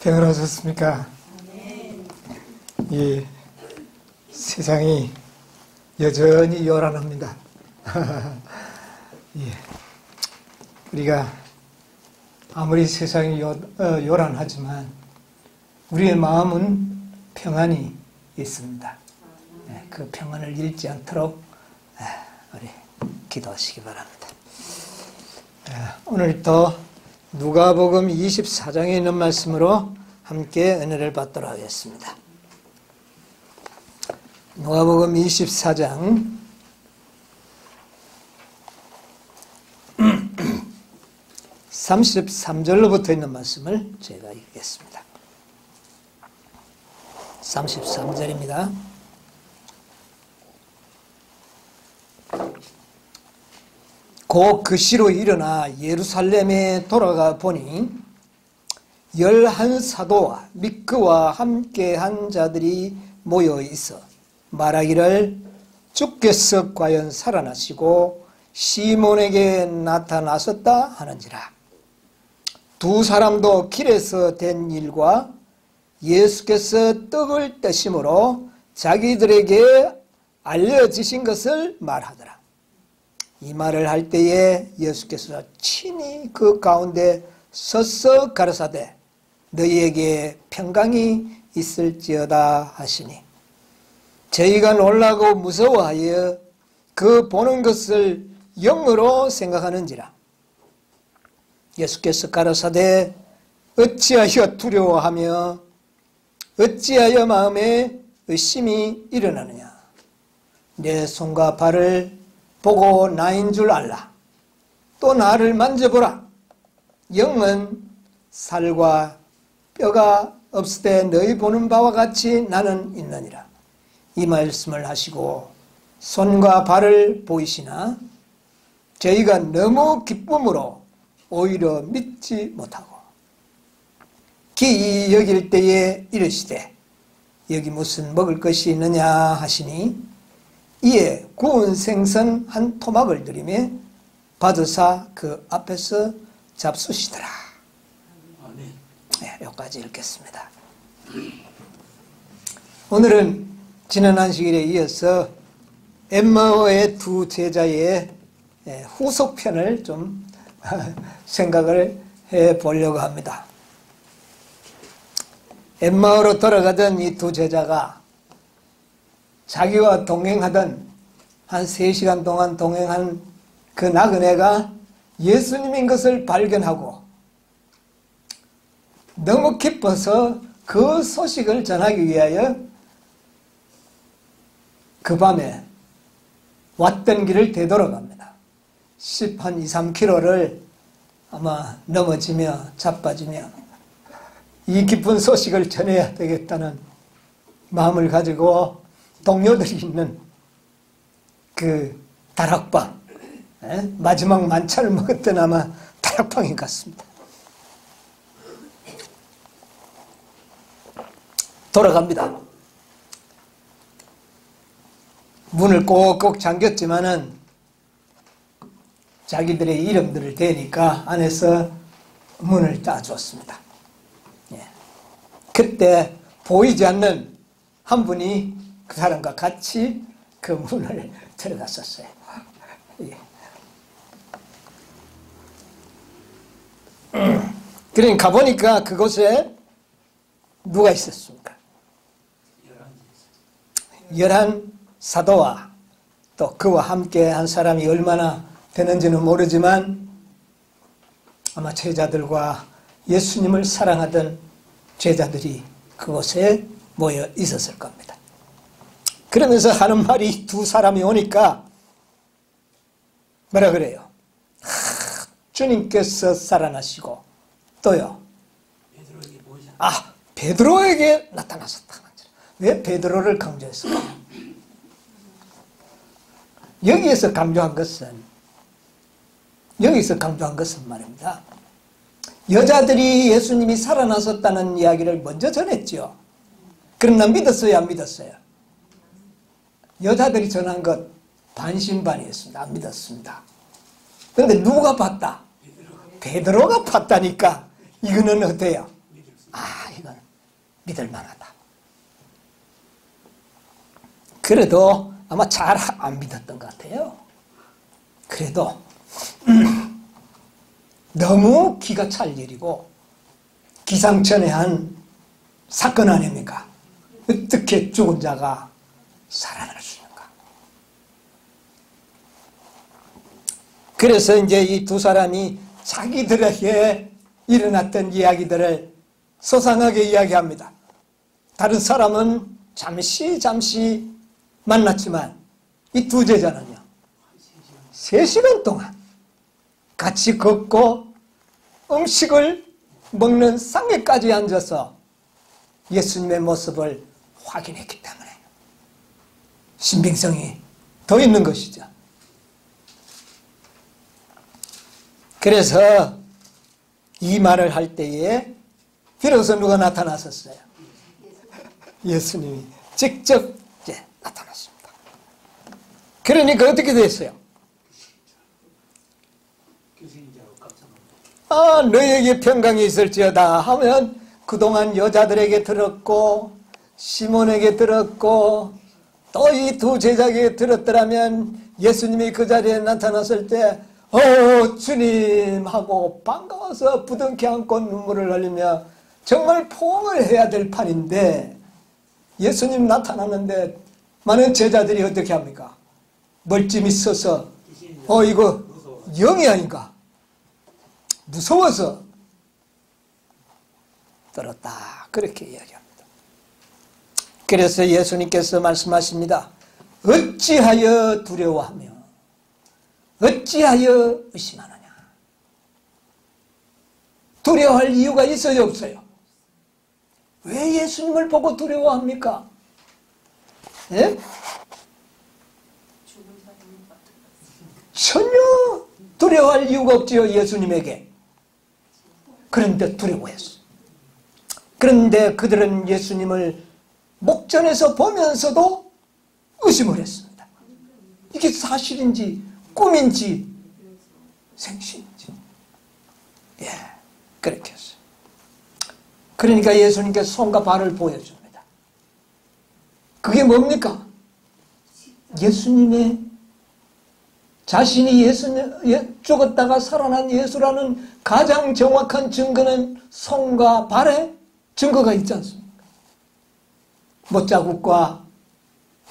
평안하셨습니까? 이 세상이 여전히 요란합니다. 예. 우리가 아무리 세상이 요란하지만 우리의 마음은 평안이 있습니다. 그 평안을 잃지 않도록 우리 기도하시기 바랍니다. 오늘도 누가복음 24장에 있는 말씀으로 함께 은혜를 받도록 하겠습니다. 누가복음 24장 33절로부터 있는 말씀을 제가 읽겠습니다. 33절입니다. 곧 그 시로 일어나 예루살렘에 돌아가 보니 11사도와 믿그와 함께한 자들이 모여 있어 말하기를 주께서 과연 살아나시고 시몬에게 나타나셨다 하는지라. 두 사람도 길에서 된 일과 예수께서 떡을 떼심으로 자기들에게 알려지신 것을 말하더라. 이 말을 할 때에 예수께서 친히 그 가운데 서서 가르사대 너희에게 평강이 있을지어다 하시니 저희가 놀라고 무서워하여 그 보는 것을 영으로 생각하는지라. 예수께서 가르사대 어찌하여 두려워하며 어찌하여 마음에 의심이 일어나느냐. 내 손과 발을 보고 나인 줄 알라. 또 나를 만져보라. 영은 살과 뼈가 없으되 너희 보는 바와 같이 나는 있느니라. 이 말씀을 하시고 손과 발을 보이시나 저희가 너무 기쁨으로 오히려 믿지 못하고 기이 여길 때에 이르시되 여기 무슨 먹을 것이 있느냐 하시니 이에 구운 생선 한 토막을 들이며 받으사 그 앞에서 잡수시더라. 네, 여기까지 읽겠습니다. 오늘은 지난 안식일에 이어서 엠마오의 두 제자의 후속편을 좀 생각을 해보려고 합니다. 엠마오로 돌아가던 이 두 제자가 자기와 동행하던 한 3시간 동안 동행한 그 나그네가 예수님인 것을 발견하고 너무 기뻐서 그 소식을 전하기 위하여 그 밤에 왔던 길을 되돌아갑니다. 한 2, 3km를 아마 넘어지며 자빠지며 이 기쁜 소식을 전해야 되겠다는 마음을 가지고 동료들이 있는 그 다락방, 마지막 만찬을 먹었던 아마 다락방인 것 같습니다. 돌아갑니다. 문을 꼭꼭 잠겼지만은 자기들의 이름들을 대니까 안에서 문을 따줬습니다. 그때 보이지 않는 한 분이 그 사람과 같이 그 문을 들어갔었어요. 그러니까 가보니까 그곳에 누가 있었습니까? 11사도와 또 그와 함께 한 사람이 얼마나 되는지는 모르지만 아마 제자들과 예수님을 사랑하던 제자들이 그곳에 모여 있었을 겁니다. 그러면서 하는 말이 두 사람이 오니까 뭐라 그래요? 주님께서 살아나시고 또요. 베드로에게 나타나셨다. 왜 베드로를 강조했을까요? 여기서 강조한 것은 말입니다. 여자들이 예수님이 살아나셨다는 이야기를 먼저 전했죠. 그러나 믿었어요, 안 믿었어요? 여자들이 전한 것 반신반의했습니다. 안 믿었습니다. 그런데 누가 봤다? 베드로가 봤다니까 이거는 어때요? 믿을 만하다. 그래도 아마 잘 안 믿었던 것 같아요. 그래도 너무 기가 찰 일이고 기상천외한 사건 아닙니까? 어떻게 죽은 자가 살아날 수 있는가? 그래서 이제 이 두 사람이 자기들에게 일어났던 이야기들을 소상하게 이야기합니다. 다른 사람은 잠시 만났지만 이 두 제자는요 3시간 동안 같이 걷고 음식을 먹는 상에까지 앉아서 예수님의 모습을 확인했기 때문에 신빙성이 더 있는 것이죠. 그래서 이 말을 할 때에 비로소 누가 나타났었어요? 예수님이 직접 나타났습니다. 그러니까 어떻게 됐어요? 너에게 평강이 있을지어다 하면 그동안 여자들에게 들었고 시몬에게 들었고 또 이 두 제자에게 들었더라면 예수님이 그 자리에 나타났을 때 주님 하고 반가워서 부둥켜 안고 눈물을 흘리며 정말 포옹을 해야 될 판인데 예수님 나타나는데 많은 제자들이 어떻게 합니까? 멀찌미 서서 이거 영이 아닌가? 무서워서 떨었다. 그렇게 이야기합니다. 그래서 예수님께서 말씀하십니다. 어찌하여 두려워하며 어찌하여 의심하느냐? 두려워할 이유가 있어요, 없어요? 왜 예수님을 보고 두려워합니까? 예? 전혀 두려워할 이유가 없지요, 예수님에게. 그런데 두려워했어. 그런데 그들은 예수님을 목전에서 보면서도 의심을 했습니다. 이게 사실인지 꿈인지 생신인지. 그렇게 했어요. 그러니까 예수님께서 손과 발을 보여줍니다. 그게 뭡니까? 예수님의 자신이 죽었다가 살아난 예수라는 가장 정확한 증거는 손과 발에 증거가 있지 않습니까? 못자국과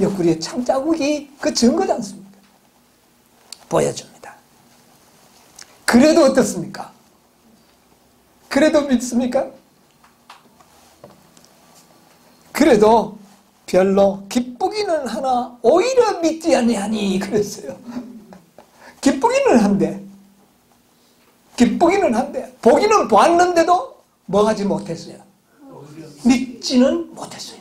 옆구리의 창자국이 그 증거지 않습니까? 보여줍니다. 그래도 어떻습니까? 그래도 믿습니까? 그래도 별로 기쁘기는 하나 오히려 믿지 아니하니 그랬어요. 기쁘기는 한데 보기는 보았는데도 뭐 하지 못했어요? 믿지는 못했어요.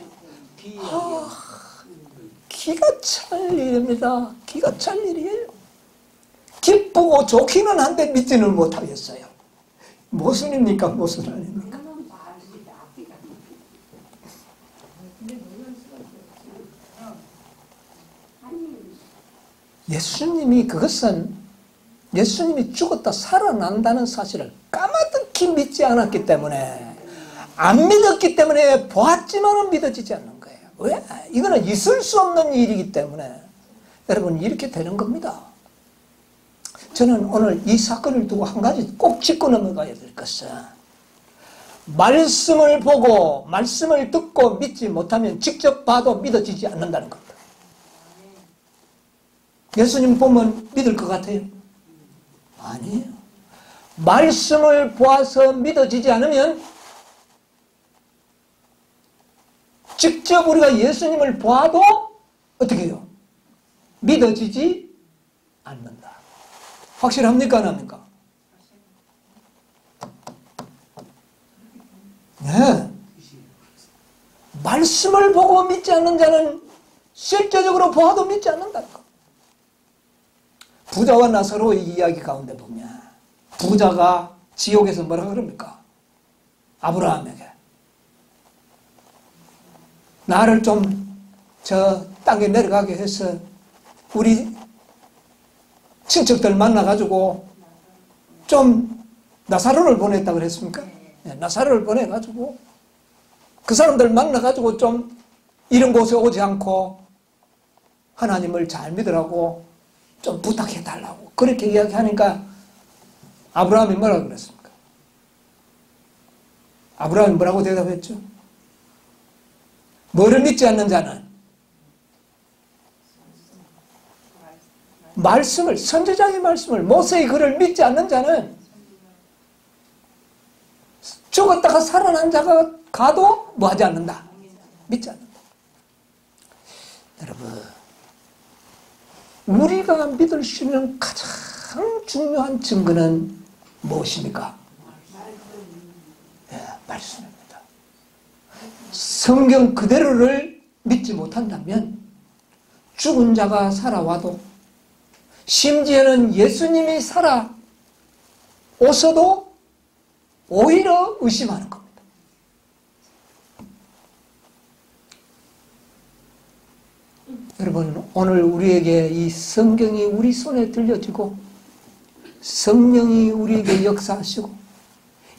기가 찰 일입니다. 기가 찰 일이에요. 기쁘고 좋기는 한데 믿지는 못하겠어요. 모순입니까? 모순 아닙니까? 예수님이 그것은 예수님이 죽었다 살아난다는 사실을 까마득히 믿지 않았기 때문에 안 믿었기 때문에 보았지만은 믿어지지 않는 거예요. 왜? 이거는 있을 수 없는 일이기 때문에 여러분 이렇게 되는 겁니다. 저는 오늘 이 사건을 두고 한 가지 꼭 짚고 넘어가야 될 것은 말씀을 보고 말씀을 듣고 믿지 못하면 직접 봐도 믿어지지 않는다는 겁니다. 예수님 보면 믿을 것 같아요? 아니에요. 말씀을 보아서 믿어지지 않으면 직접 우리가 예수님을 봐도 어떻게 해요? 믿어지지 않는다. 확실합니까? 안 합니까? 네. 말씀을 보고 믿지 않는 자는 실제적으로 보아도 믿지 않는다. 부자와 나사로의 이야기 가운데 보면 부자가 지옥에서 뭐라 그럽니까? 아브라함에게 나를 좀 저 땅에 내려가게 해서 우리 친척들 만나가지고 좀 나사로를 보냈다 그랬습니까? 네, 나사로를 보내가지고 그 사람들 만나가지고 좀 이런 곳에 오지 않고 하나님을 잘 믿으라고 좀 부탁해달라고 그렇게 이야기하니까 아브라함이 뭐라고 그랬습니까? 아브라함이 뭐라고 대답했죠? 뭐를 믿지 않는 자는 말씀을, 선지자의 말씀을, 모세의 글을 믿지 않는 자는 죽었다가 살아난 자가 가도 뭐 하지 않는다? 믿지 않는다. 여러분, 우리가 믿을 수 있는 가장 중요한 증거는 무엇입니까? 말씀입니다. 성경 그대로를 믿지 못한다면 죽은 자가 살아와도 심지어는 예수님이 살아오셔도 오히려 의심하는 겁니다. 여러분, 오늘 우리에게 이 성경이 우리 손에 들려지고 성령이 우리에게 역사하시고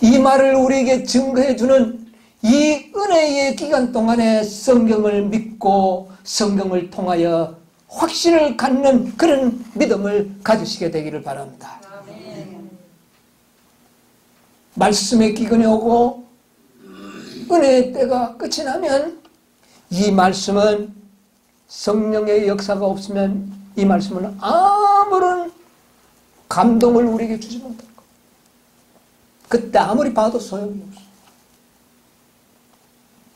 이 말을 우리에게 증거해주는 이 은혜의 기간 동안에 성경을 믿고 성경을 통하여 확신을 갖는 그런 믿음을 가지시게 되기를 바랍니다. 아멘. 말씀의 기근이 오고 은혜의 때가 끝이 나면 이 말씀은 성령의 역사가 없으면 이 말씀은 아무런 감동을 우리에게 주지 못할 거예요. 그때 아무리 봐도 소용이 없어요.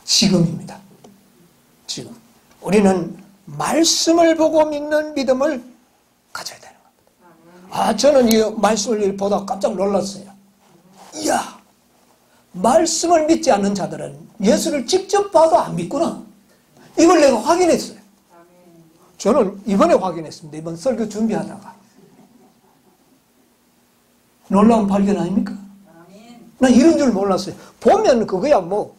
지금입니다. 지금. 우리는 말씀을 보고 믿는 믿음을 가져야 되는 겁니다. 저는 이 말씀을 보다 깜짝 놀랐어요. 이야, 말씀을 믿지 않는 자들은 예수를 직접 봐도 안 믿구나. 이걸 내가 확인했어요. 저는 이번에 확인했습니다. 이번 설교 준비하다가. 놀라운 발견 아닙니까? 난 이런 줄 몰랐어요. 보면 그거야 뭐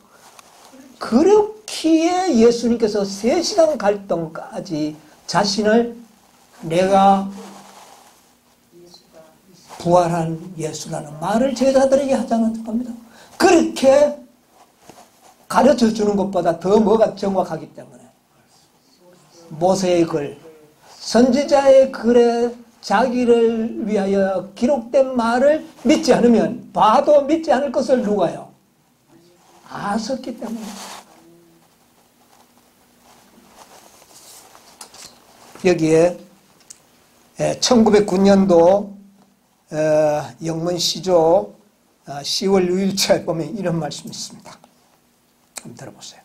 그렇기에 예수님께서 3시간 갈등까지 자신을 내가 부활한 예수라는 말을 제자들에게 하자는 겁니다. 그렇게 가르쳐 주는 것보다 더 뭐가 정확하기 때문에 모세의 글, 선지자의 글에 자기를 위하여 기록된 말을 믿지 않으면 봐도 믿지 않을 것을 누가요? 아셨기 때문에. 여기에 1909년도 영문시조 10월 6일자에 보면 이런 말씀이 있습니다. 한번 들어보세요.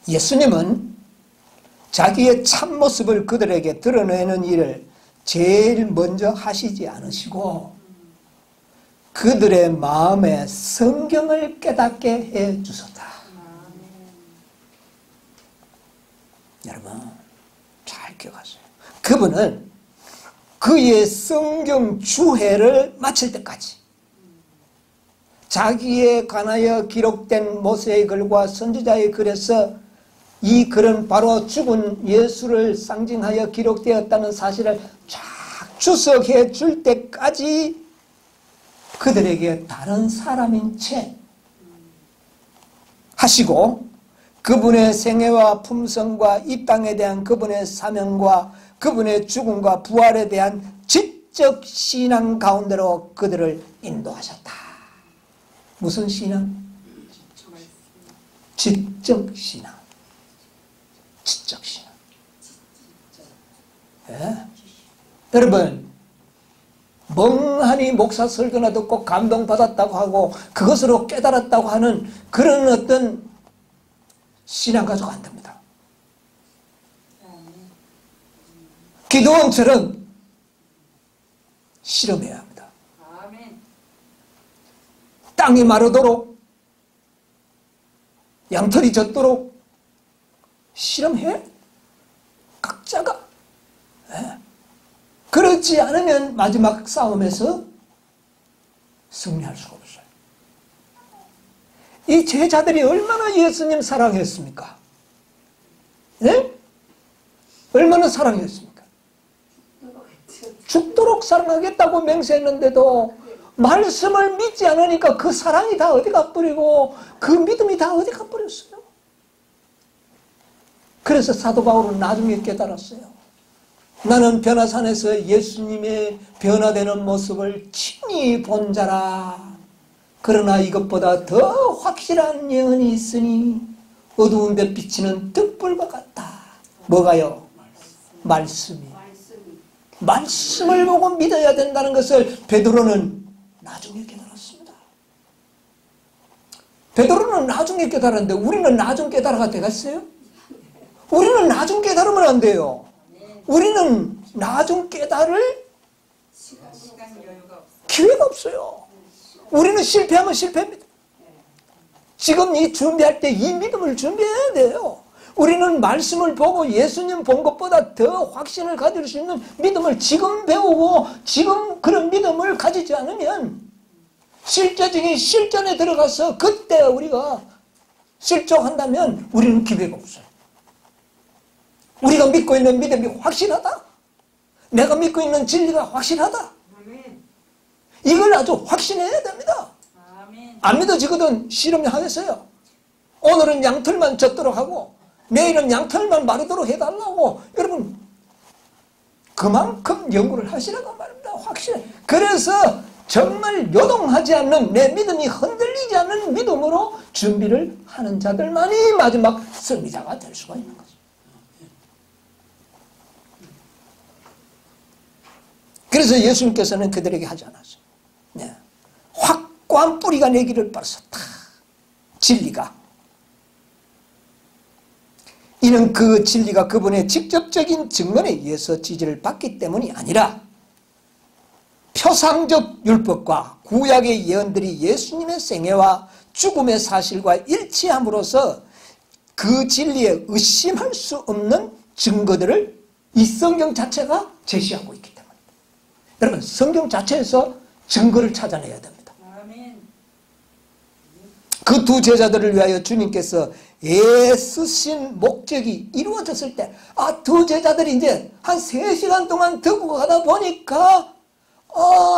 예수님은 자기의 참모습을 그들에게 드러내는 일을 제일 먼저 하시지 않으시고 그들의 마음에 성경을 깨닫게 해 주셨다. 여러분 잘 기억하세요. 그분은 그의 성경 주해를 마칠 때까지 자기에 관하여 기록된 모세의 글과 선지자의 글에서 이 글은 바로 죽은 예수를 상징하여 기록되었다는 사실을 쫙 주석해 줄 때까지 그들에게 다른 사람인 채 하시고 그분의 생애와 품성과 이 땅에 대한 그분의 사명과 그분의 죽음과 부활에 대한 지적 신앙 가운데로 그들을 인도하셨다. 무슨 신앙? 지적 신앙. 지적 신앙. 예? 여러분 멍하니 목사 설교나 듣고 감동받았다고 하고 그것으로 깨달았다고 하는 그런 어떤 신앙 가지고 안 됩니다. 기도원처럼 실험해야 합니다. 땅이 마르도록 양털이 젖도록 실험해. 각자가. 그렇지 않으면 마지막 싸움에서 승리할 수가 없어요. 이 제자들이 얼마나 예수님 사랑했습니까? 네? 얼마나 사랑했습니까? 죽도록 사랑하겠다고 맹세했는데도 말씀을 믿지 않으니까 그 사랑이 다 어디 가버리고 그 믿음이 다 어디 가버렸어요. 그래서 사도 바울은 나중에 깨달았어요. 나는 변화산에서 예수님의 변화되는 모습을 친히 본 자라. 그러나 이것보다 더 확실한 예언이 있으니 어두운 데 비치는 등불과 같다. 뭐가요? 말씀이. 말씀을 보고 믿어야 된다는 것을 베드로는 나중에 깨달았습니다. 베드로는 나중에 깨달았는데 우리는 나중 깨달아가 되겠어요? 우리는 나중 깨달으면 안 돼요. 우리는 나중 깨달을 기회가 없어요. 우리는 실패하면 실패입니다. 지금 이 준비할 때 이 믿음을 준비해야 돼요. 우리는 말씀을 보고 예수님 본 것보다 더 확신을 가질 수 있는 믿음을 지금 배우고 지금 그런 믿음을 가지지 않으면 실제적인 실전에 들어가서 그때 우리가 실족한다면 우리는 기회가 없어요. 우리가 믿고 있는 믿음이 확실하다. 내가 믿고 있는 진리가 확실하다. 이걸 아주 확신해야 됩니다. 안 믿어지거든 실험하겠어요. 오늘은 양털만 젖도록 하고 내일은 양털만 마르도록 해달라고 여러분 그만큼 연구를 하시라고 말입니다. 확실해. 그래서 정말 요동하지 않는 내 믿음이 흔들리지 않는 믿음으로 준비를 하는 자들만이 마지막 승리자가 될 수가 있는 거죠. 그래서 예수님께서는 그들에게 하지 않았어요. 네. 확고한 뿌리가 내기를 바랐었다. 진리가. 이는 그 진리가 그분의 직접적인 증언에 의해서 지지를 받기 때문이 아니라 표상적 율법과 구약의 예언들이 예수님의 생애와 죽음의 사실과 일치함으로써 그 진리에 의심할 수 없는 증거들을 이 성경 자체가 제시하고 있기 때문입니다. 여러분 성경 자체에서 증거를 찾아내야 됩니다. 그 두 제자들을 위하여 주님께서 애쓰신 목적이 이루어졌을 때 두 제자들이 이제 한 3시간 동안 듣고 가다 보니까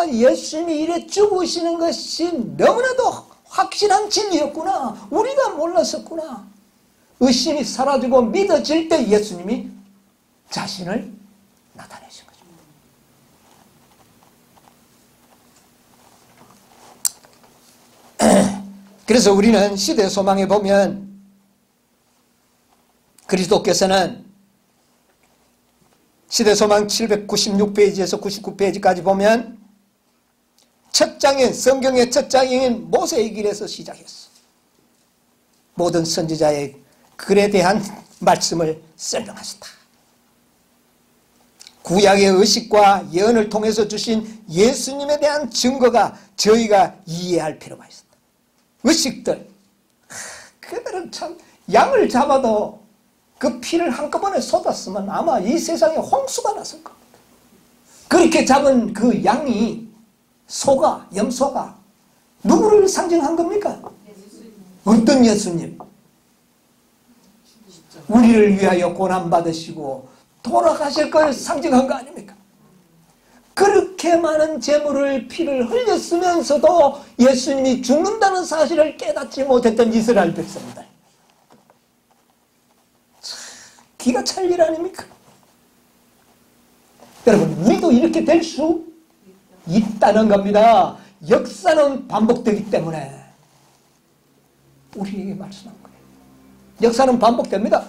예수님이 이래 죽으시는 것이 너무나도 확실한 진리였구나. 우리가 몰랐었구나. 의심이 사라지고 믿어질 때 예수님이 자신을 나타내신 거죠. 그래서 우리는 시대 소망에 보면 그리스도께서는 시대소망 796페이지에서 99페이지까지 보면 첫 장인, 성경의 첫 장인 모세의 길에서 시작했어. 모든 선지자의 글에 대한 말씀을 설명하셨다. 구약의 의식과 예언을 통해서 주신 예수님에 대한 증거가 저희가 이해할 필요가 있었다. 의식들, 그들은 참 양을 잡아도 그 피를 한꺼번에 쏟았으면 아마 이 세상에 홍수가 났을 겁니다. 그렇게 잡은 그 양이 소가, 염소가 누구를 상징한 겁니까? 어떤 예수님? 우리를 위하여 고난받으시고 돌아가실 걸 상징한 거 아닙니까? 그렇게 많은 재물을 피를 흘렸으면서도 예수님이 죽는다는 사실을 깨닫지 못했던 이스라엘 백성들. 기가 찰 일 아닙니까? 여러분 우리도 이렇게 될 수 있다는 겁니다. 역사는 반복되기 때문에 우리에게 말씀한 거예요. 역사는 반복됩니다.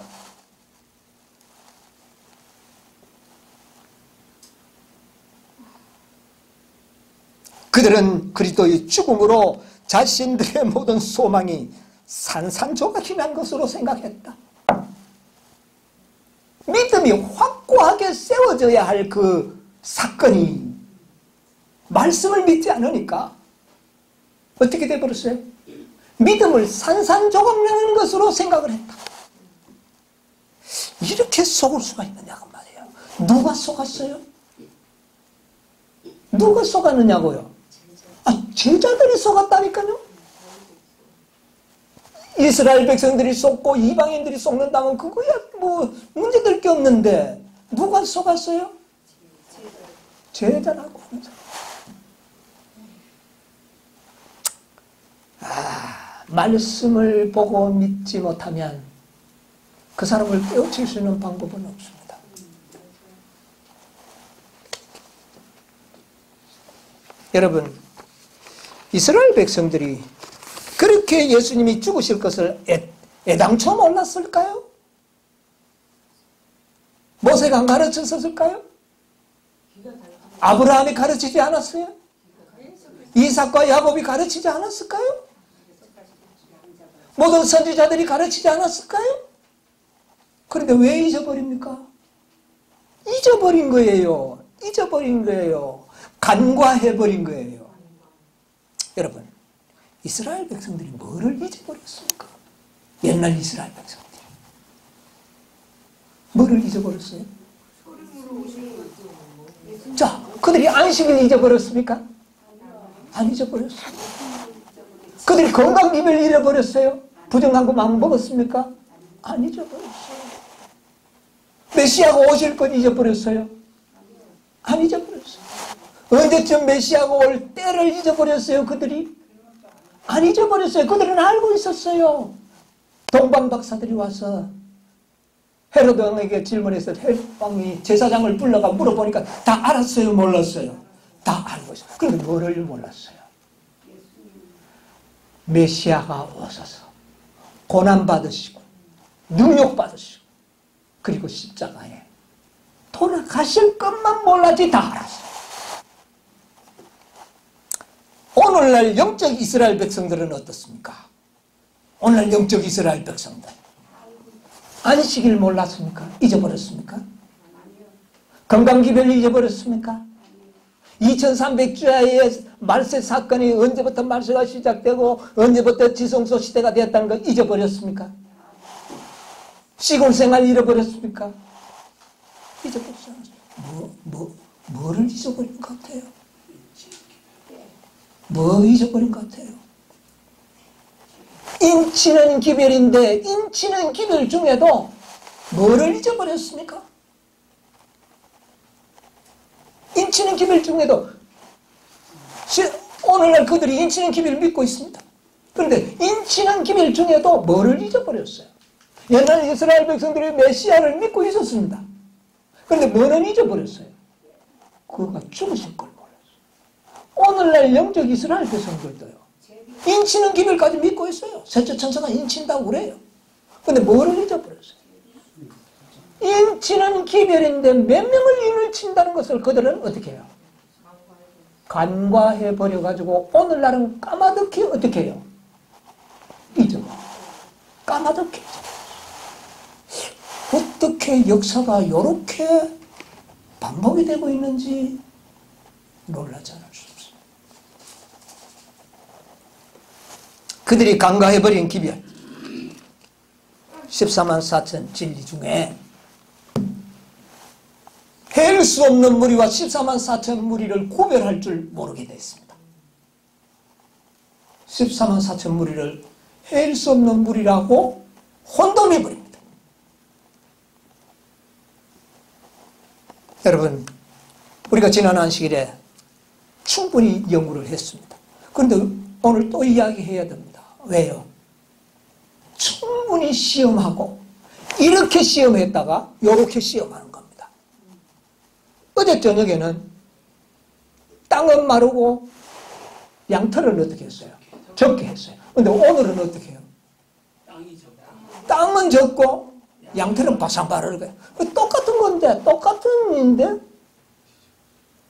그들은 그리스도의 죽음으로 자신들의 모든 소망이 산산조각이 난 것으로 생각했다. 믿음이 확고하게 세워져야 할 그 사건이 말씀을 믿지 않으니까 어떻게 돼버렸어요? 믿음을 산산조각나는 것으로 생각을 했다. 이렇게 속을 수가 있느냐고 말이에요. 누가 속았어요? 누가 속았느냐고요? 제자들이 속았다니까요. 이스라엘 백성들이 속고 이방인들이 속는다면 그거야 뭐 문제될 게 없는데 누가 속았어요? 제자라고 하는 사람. 말씀을 보고 믿지 못하면 그 사람을 깨우칠 수 있는 방법은 없습니다. 여러분, 이스라엘 백성들이 그렇게 예수님이 죽으실 것을 애당초 몰랐을까요? 모세가 안 가르쳤을까요? 아브라함이 가르치지 않았어요? 이삭과 야곱이 가르치지 않았을까요? 모든 선지자들이 가르치지 않았을까요? 그런데 왜 잊어버립니까? 잊어버린 거예요. 잊어버린 거예요. 간과해버린 거예요. 여러분, 이스라엘 백성들이 뭐를 잊어버렸습니까? 옛날 이스라엘 백성들이 뭐를 잊어버렸어요? 자, 그들이 안식을 잊어버렸습니까? 안 잊어버렸어요. 그들이 건강기를 잃어버렸어요? 부정한 거 막 먹었습니까? 안 잊어버렸어요. 메시아가 오실 것 잊어버렸어요? 안 잊어버렸어요. 언제쯤 메시아가 올 때를 잊어버렸어요, 그들이? 안 잊어버렸어요. 그들은 알고 있었어요. 동방 박사들이 와서 헤로드 왕에게 질문해서 헤로드 왕이 제사장을 불러가 물어보니까 다 알았어요, 몰랐어요? 다 알고 있어요. 그런데 뭐를 몰랐어요? 메시아가 오셔서 고난받으시고 능욕받으시고 그리고 십자가에 돌아가실 것만 몰랐지 다 알았어요. 오늘날 영적 이스라엘 백성들은 어떻습니까? 오늘날 영적 이스라엘 백성들 안식일 몰랐습니까? 잊어버렸습니까? 건강기별을 잊어버렸습니까? 2300주야의 말세 사건이 언제부터 말세가 시작되고 언제부터 지성소 시대가 되었다는 걸 잊어버렸습니까? 시골생활 잃어버렸습니까? 잊어버리지 않았어요. 뭐를 잊어버린 것 같아요? 뭐 잊어버린 것 같아요? 인치는 기별인데 인치는 기별 중에도 뭐를 잊어버렸습니까? 인치는 기별 중에도 오늘날 그들이 인치는 기별을 믿고 있습니다. 그런데 인치는 기별 중에도 뭐를 잊어버렸어요? 옛날 이스라엘 백성들이 메시아를 믿고 있었습니다. 그런데 뭐는 잊어버렸어요? 그가 죽으실 걸 몰랐어요. 오늘날 영적 이스라엘 백성들도요. 인치는 기별까지 믿고 있어요. 셋째 천사가 인친다고 그래요. 그런데 뭐를 잊어버렸어요? 인치는 기별인데 몇 명을 인을 친다는 것을 그들은 어떻게 해요? 간과해버려가지고 오늘날은 까마득히 어떻게 해요? 잊어버려요. 까마득히 어떻게 역사가 이렇게 반복이 되고 있는지 놀라지 않을 수 없습니다. 그들이 간과해버린 기별 14만 4천 진리 중에 헬 수 없는 무리와 14만 4천 무리를 구별할 줄 모르게 됐습니다. 14만 4천 무리를 헬 수 없는 무리라고 혼돈해버립니다. 여러분, 우리가 지난 안식일에 충분히 연구를 했습니다. 그런데 오늘 또 이야기해야 됩니다. 왜요? 충분히 시험하고 이렇게 시험했다가 이렇게 시험하는 겁니다. 어제 저녁에는 땅은 마르고 양털은 어떻게 했어요? 적게 했어요. 그런데 오늘은 어떻게 해요? 땅은 적고 양털은 바삭바르는 거예요. 똑같은 건데, 똑같은 일인데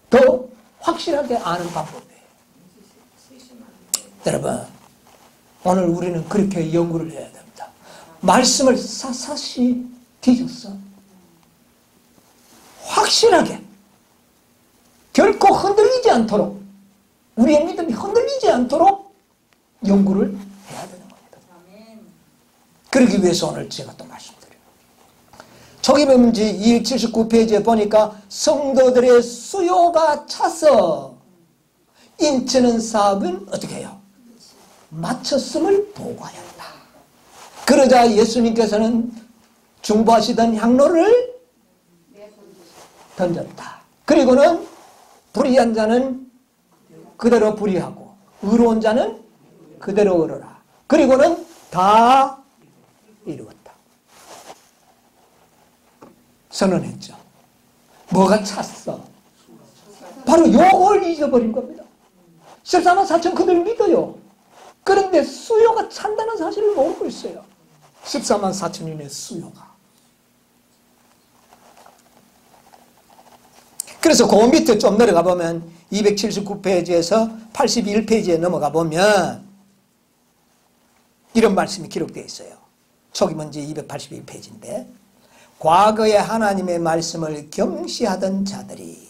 더 확실하게 아는 방법이에요. 여러분, 오늘 우리는 그렇게 연구를 해야 됩니다. 말씀을 샅샅이 뒤져서 확실하게 결코 흔들리지 않도록 우리의 믿음이 흔들리지 않도록 연구를 해야 되는 겁니다. 그러기 위해서 오늘 제가 또 말씀드려요. 초기명지 279페이지에 보니까 성도들의 수요가 차서 인치는 사업은 어떻게 해요? 마쳤음을 보고하였다. 그러자 예수님께서는 중보하시던 향로를 던졌다. 그리고는 불의한 자는 그대로 불의하고 의로운 자는 그대로 의로라. 그리고는 다 이루었다. 선언했죠. 뭐가 찼어? 바로 요걸 잊어버린 겁니다. 14만 4천 그들 믿어요. 그런데 수요가 찬다는 사실을 모르고 있어요. 14만 4천인의 수요가. 그래서 그 밑에 좀 내려가 보면 279페이지에서 81페이지에 넘어가 보면 이런 말씀이 기록되어 있어요. 초기 문제 281페이지인데 과거에 하나님의 말씀을 경시하던 자들이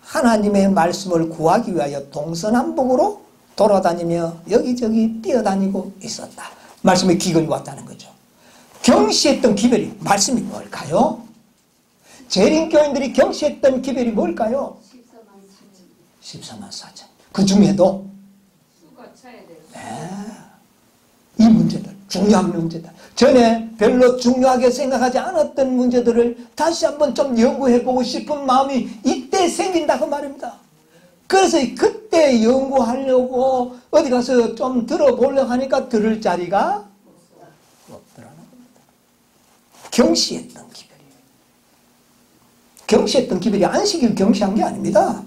하나님의 말씀을 구하기 위하여 동서남북으로 돌아다니며 여기저기 뛰어다니고 있었다. 말씀의 기근이 왔다는 거죠. 경시했던 기별이 말씀이 뭘까요? 재림교인들이 경시했던 기별이 뭘까요? 14만 4천. 그 중에도 이 문제들, 중요한 문제다. 전에 별로 중요하게 생각하지 않았던 문제들을 다시 한번 좀 연구해보고 싶은 마음이 이때 생긴다고 말입니다. 그래서 그때 연구하려고 어디 가서 좀 들어보려고 하니까 들을 자리가 없더라는 겁니다. 경시했던 기별이에요. 경시했던 기별이 안식일 경시한 게 아닙니다.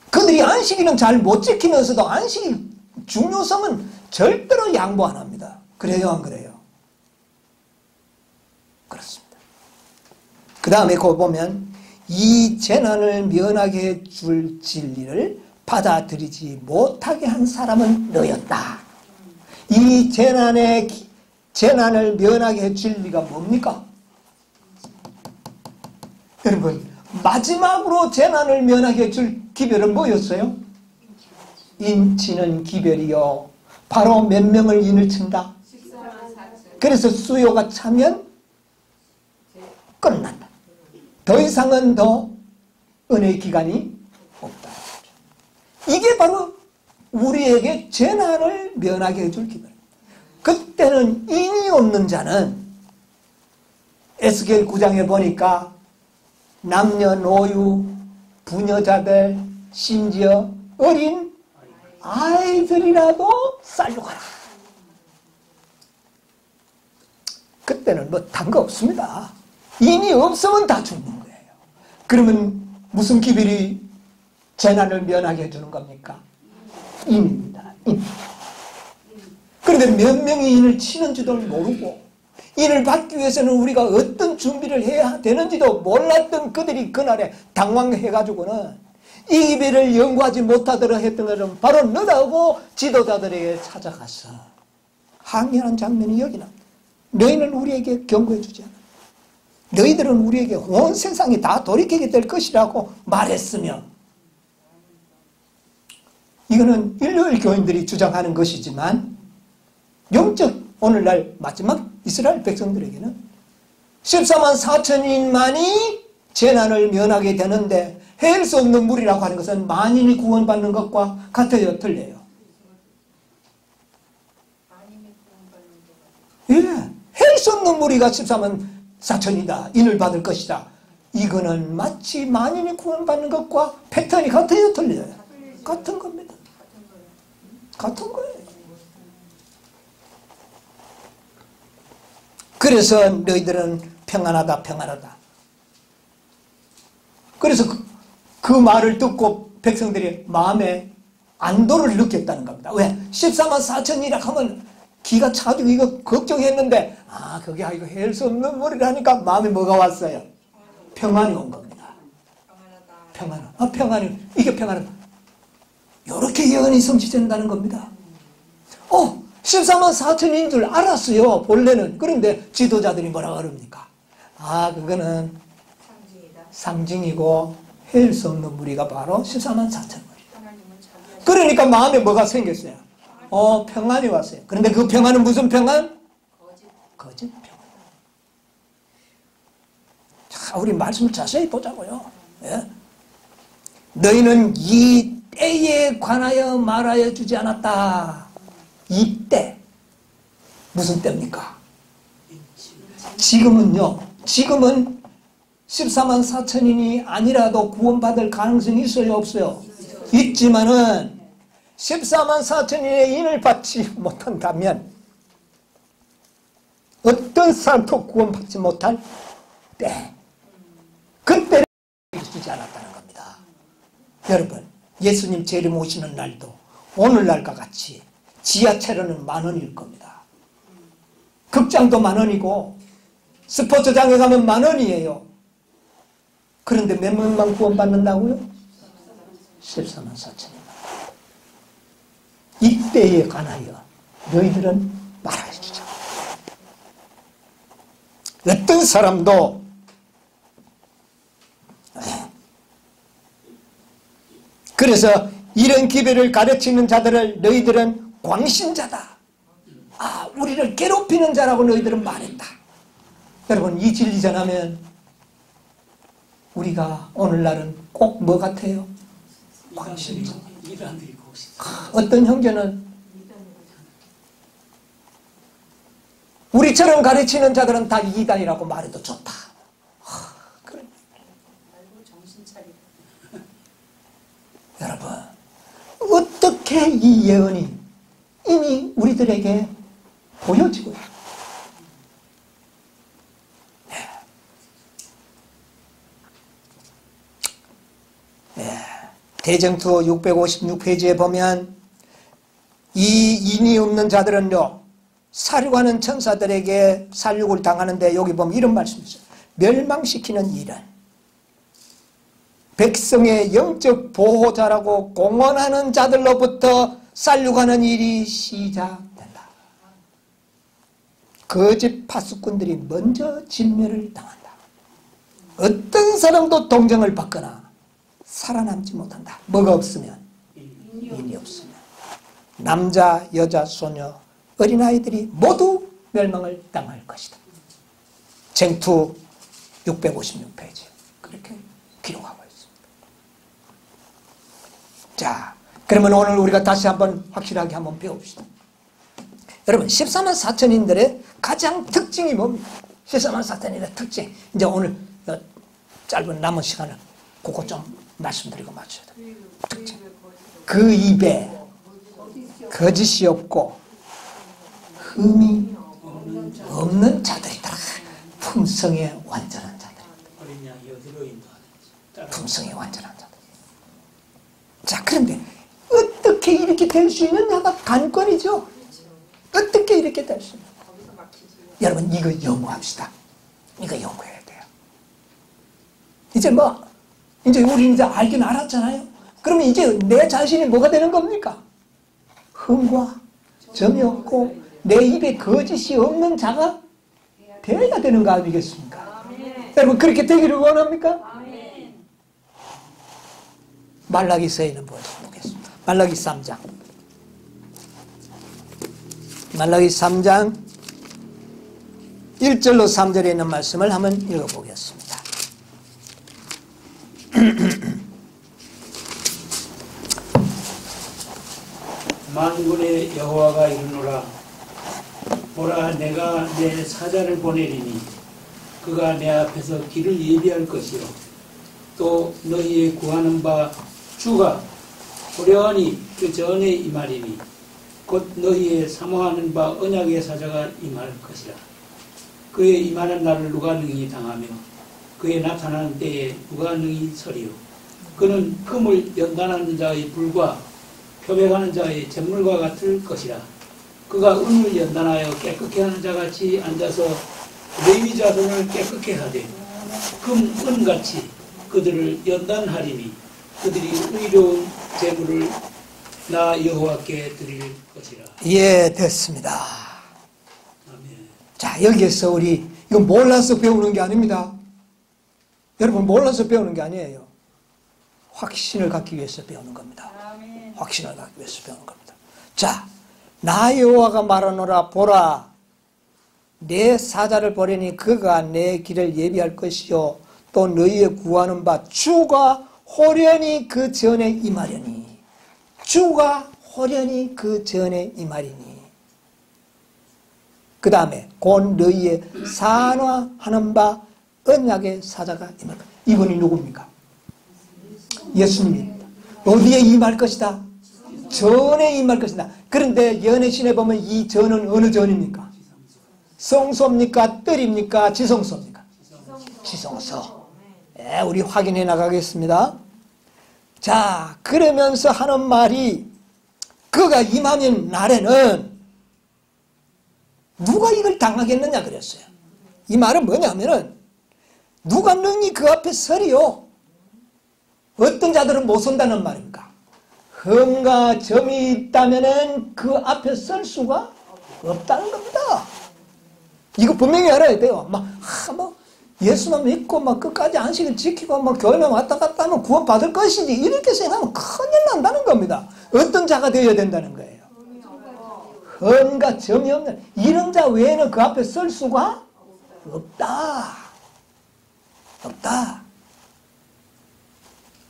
그들이 안식일은 잘 못 지키면서도 안식일 중요성은 절대로 양보 안 합니다. 그래요, 안 그래요? 그렇습니다. 그 다음에 거 보면 이 재난을 면하게 해줄 진리를 받아들이지 못하게 한 사람은 너였다. 이 재난을 면하게 해줄 진리가 뭡니까? 여러분, 마지막으로 재난을 면하게 해줄 기별은 뭐였어요? 인치는 기별이요. 바로 몇 명을 인을 친다? 그래서 수요가 차면 끝난다. 더 이상은 더 은혜의 기간이 없다. 이게 바로 우리에게 재난을 면하게 해줄 기별. 그때는 인이 없는 자는 에스겔 9장에 보니까 남녀노유, 부녀자들, 심지어 어린 아이들이라도 살려가라. 그때는 뭐 단 거 없습니다. 인이 없으면 다 죽는 거예요. 그러면 무슨 기별이 재난을 면하게 해주는 겁니까? 인입니다. 인. 그런데 몇 명이 인을 치는지도 모르고 인을 받기 위해서는 우리가 어떤 준비를 해야 되는지도 몰랐던 그들이 그날에 당황해가지고는 이 기별을 연구하지 못하도록 했던 것은 바로 너라고 지도자들에게 찾아가서 항의하는 장면이 여기 납니다. 너희는 우리에게 경고해 주지 않아. 너희들은 우리에게 온 세상이 다 돌이키게 될 것이라고 말했으며, 이거는 일요일 교인들이 주장하는 것이지만 영적 오늘날 마지막 이스라엘 백성들에게는 14만 4천인만이 재난을 면하게 되는데 헤일 수 없는 물이라고 하는 것은 만인이 구원받는 것과 같아요, 틀려요? 예, 헤일 수 없는 무리가 14만 4천이다. 인을 받을 것이다. 이거는 마치 만인이 구원받는 것과 패턴이 같아요, 틀려요? 같은 겁니다. 같은 거예요. 그래서 너희들은 평안하다, 평안하다. 그래서 그 말을 듣고 백성들이 마음에 안도를 느꼈다는 겁니다. 왜? 14만 4천이라 하면 기가 차지고 이거 걱정했는데, 그게 이거 할 수 없는 물이라니까 마음에 뭐가 왔어요? 평안이 온 겁니다. 평안. 평안이. 이게 평안은 이렇게 예언이 성취된다는 겁니다. 14만 4천인 줄 알았어요, 본래는. 그런데 지도자들이 뭐라고 그럽니까? 그거는 상징이고 할 수 없는 무리가 바로 14만 4천 무리. 그러니까 마음에 뭐가 생겼어요? 평안이 왔어요. 그런데 그 평안은 무슨 평안? 거짓 평안. 자, 우리 말씀을 자세히 보자고요. 예? 너희는 이 때에 관하여 말하여 주지 않았다. 이 때. 무슨 때입니까? 지금은요. 지금은 14만 4천인이 아니라도 구원받을 가능성이 있어요, 없어요? 있지만은 14만 4천인의 인을 받지 못한다면 어떤 사람도 구원받지 못할 때, 그때를 주지 않았다는 겁니다. 여러분, 예수님 재림 오시는 날도 오늘날과 같이 지하철은 10,000원일 겁니다. 극장도 10,000원이고 스포츠장에 가면 10,000원이에요. 그런데 몇 명만 구원받는다고요? 14만 4천입니다. 이때에 관하여 너희들은 말하여주자. 어떤 사람도 그래서 이런 기별을 가르치는 자들을 너희들은 광신자다. 우리를 괴롭히는 자라고 너희들은 말했다. 여러분, 이 진리 전하면 우리가 오늘날은 꼭 뭐 같아요? 광신자. 어떤 형제는 우리처럼 가르치는 자들은 다 이단이라고 말해도 좋다. 그래. 여러분, 어떻게 이 예언이 이미 우리들에게 보여지고 있어요. 대정투 656페이지에 보면 이 인이 없는 자들은요, 살육하는 천사들에게 살육을 당하는데 여기 보면 이런 말씀이 있어요. 멸망시키는 일은 백성의 영적 보호자라고 공언하는 자들로부터 살육하는 일이 시작된다. 거짓 파수꾼들이 먼저 진멸을 당한다. 어떤 사람도 동정을 받거나 살아남지 못한다. 뭐가 없으면? 인이 없으면. 남자, 여자, 소녀, 어린아이들이 모두 멸망을 당할 것이다. 쟁투 656페이지 그렇게 기록하고 있습니다. 자, 그러면 오늘 우리가 다시 한번 확실하게 한번 배웁시다. 여러분, 14만 4천인들의 가장 특징이 뭡니까? 14만 4천인의 특징. 이제 오늘 짧은 남은 시간을 그거 좀 말씀드리고 마쳐야 돼요. 특징. 그 입에 거짓이 없고 흠이 없는 자들이다. 품성에 완전한 자들입니다. 품성에 완전한 자들. 자, 그런데 어떻게 이렇게 될 수 있느냐가 관건이죠. 어떻게 이렇게 될 수 있느냐. 여러분, 이거 연구합시다. 이거 연구해야 돼요. 이제 우리 이제 알긴 알았잖아요. 그러면 이제 내 자신이 뭐가 되는 겁니까? 흠과 점이 없고 내 입에 거짓이 없는 자가 되어야 되는 거 아니겠습니까? 아멘. 여러분, 그렇게 되기를 원합니까? 아멘. 말라기서에 있는 보겠습니다. 말라기 3장. 말라기 3장 1절로 3절에 있는 말씀을 한번 읽어보겠습니다. 만군의 여호와가 이르노라. 보라, 내가 내 사자를 보내리니 그가 내 앞에서 길을 예비할 것이요 또 너희의 구하는 바 주가 호련히 그 전에 임하리니 곧 너희의 사모하는 바 언약의 사자가 임할 것이라. 그의 임하는 날을 누가 능히 당하며 그의 나타나는 때에 누가 능히 서리요. 그는 금을 연단하는 자의 불과 표백하는 자의 잿물과 같을 것이라. 그가 은을 연단하여 깨끗게 하는 자같이 앉아서 레위 자손을 깨끗게 하되 금, 은같이 그들을 연단하리니 그들이 의로운 제물을 나 여호와께 드릴 것이라. 예, 됐습니다. 아멘. 자, 여기에서 우리 이거 몰라서 배우는 게 아닙니다. 여러분, 몰라서 배우는 게 아니에요. 확신을 갖기 위해서 배우는 겁니다. 확신을 갖기 위해서 배우는 겁니다. 자, 나 여호와가 말하노라. 보라, 내 사자를 보내니 그가 내 길을 예비할 것이요 또 너희의 구하는 바 주가 호련히 그 전에 임하려니. 주가 호련히 그 전에 임하리니. 그 다음에 곧 너희의 산화하는 바 언약의 사자가 임할 것이다. 이분이 누굽니까? 예수님입니다. 어디에 임할 것이다? 전에 임할 것이다. 그런데 연애신에 보면 이 전은 어느 전입니까? 성소입니까? 뜰입니까? 지성소입니까? 지성소. 예, 우리 확인해 나가겠습니다. 자, 그러면서 하는 말이 그가 임하는 날에는 누가 이걸 당하겠느냐 그랬어요. 이 말은 뭐냐면은 누가 능히 그 앞에 서리요? 어떤 자들은 못 선다는 말입니까? 흠과 점이 있다면은 그 앞에 설 수가 없다는 겁니다. 이거 분명히 알아야 돼요. 뭐 예수만 믿고 막 끝까지 안식을 지키고 막 교회만 왔다 갔다 하면 구원 받을 것이지 이렇게 생각하면 큰일 난다는 겁니다. 어떤 자가 되어야 된다는 거예요. 흠과 점이 없는 이런 자 외에는 그 앞에 설 수가 없다. 없다.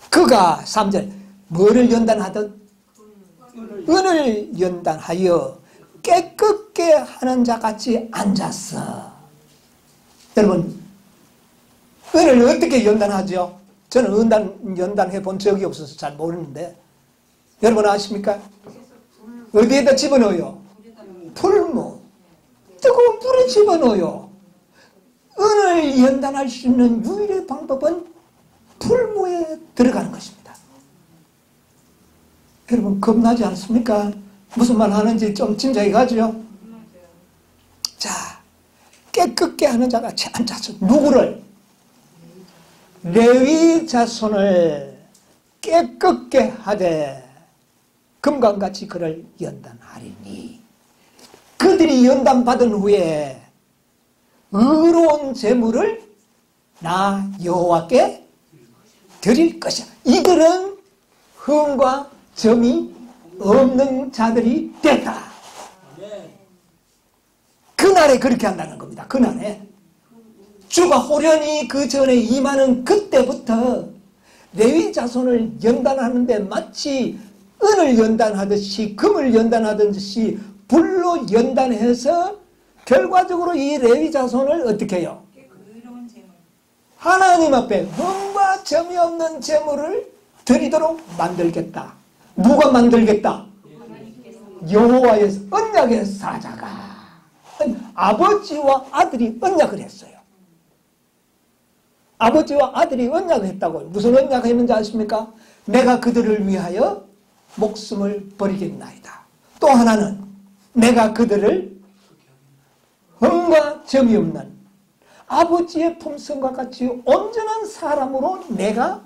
그가 3절 뭐를 연단하든 은을 연단하여 깨끗게 하는 자같이 앉았어. 여러분 은을 어떻게 연단하죠? 저는 연단해 본 적이 없어서 잘 모르는데 여러분 아십니까? 어디에다 집어넣어요? 풀무. 뜨거운 불에 집어넣어요. 은을 연단할 수 있는 유일의 방법은 풀무에 들어가는 것입니다. 여러분 겁나지 않습니까? 무슨 말 하는지 좀 짐작이 가죠? 자, 깨끗게 하는 자가 앉아서 누구를? 레위 자손을 깨끗게 하되 금강같이 그를 연단하리니 그들이 연단받은 후에 의로운 제물을 나 여호와께 드릴 것이야. 이들은 흠과 점이 없는 자들이 됐다. 그날에 그렇게 한다는 겁니다. 그날에 주가 호련히 그 전에 임하는 그때부터 레위 자손을 연단하는데 마치 은을 연단하듯이 금을 연단하듯이 불로 연단해서 결과적으로 이 레위 자손을 어떻게 해요? 하나님 앞에 흠과 점이 없는 제물을 드리도록 만들겠다. 누가 만들겠다? 여호와의 언약의 사자가 아버지와 아들이 언약을 했어요. 아버지와 아들이 언약을 했다고요. 무슨 언약을 했는지 아십니까? 내가 그들을 위하여 목숨을 버리겠나이다. 또 하나는 내가 그들을 흠과 점이 없는 아버지의 품성과 같이 온전한 사람으로 내가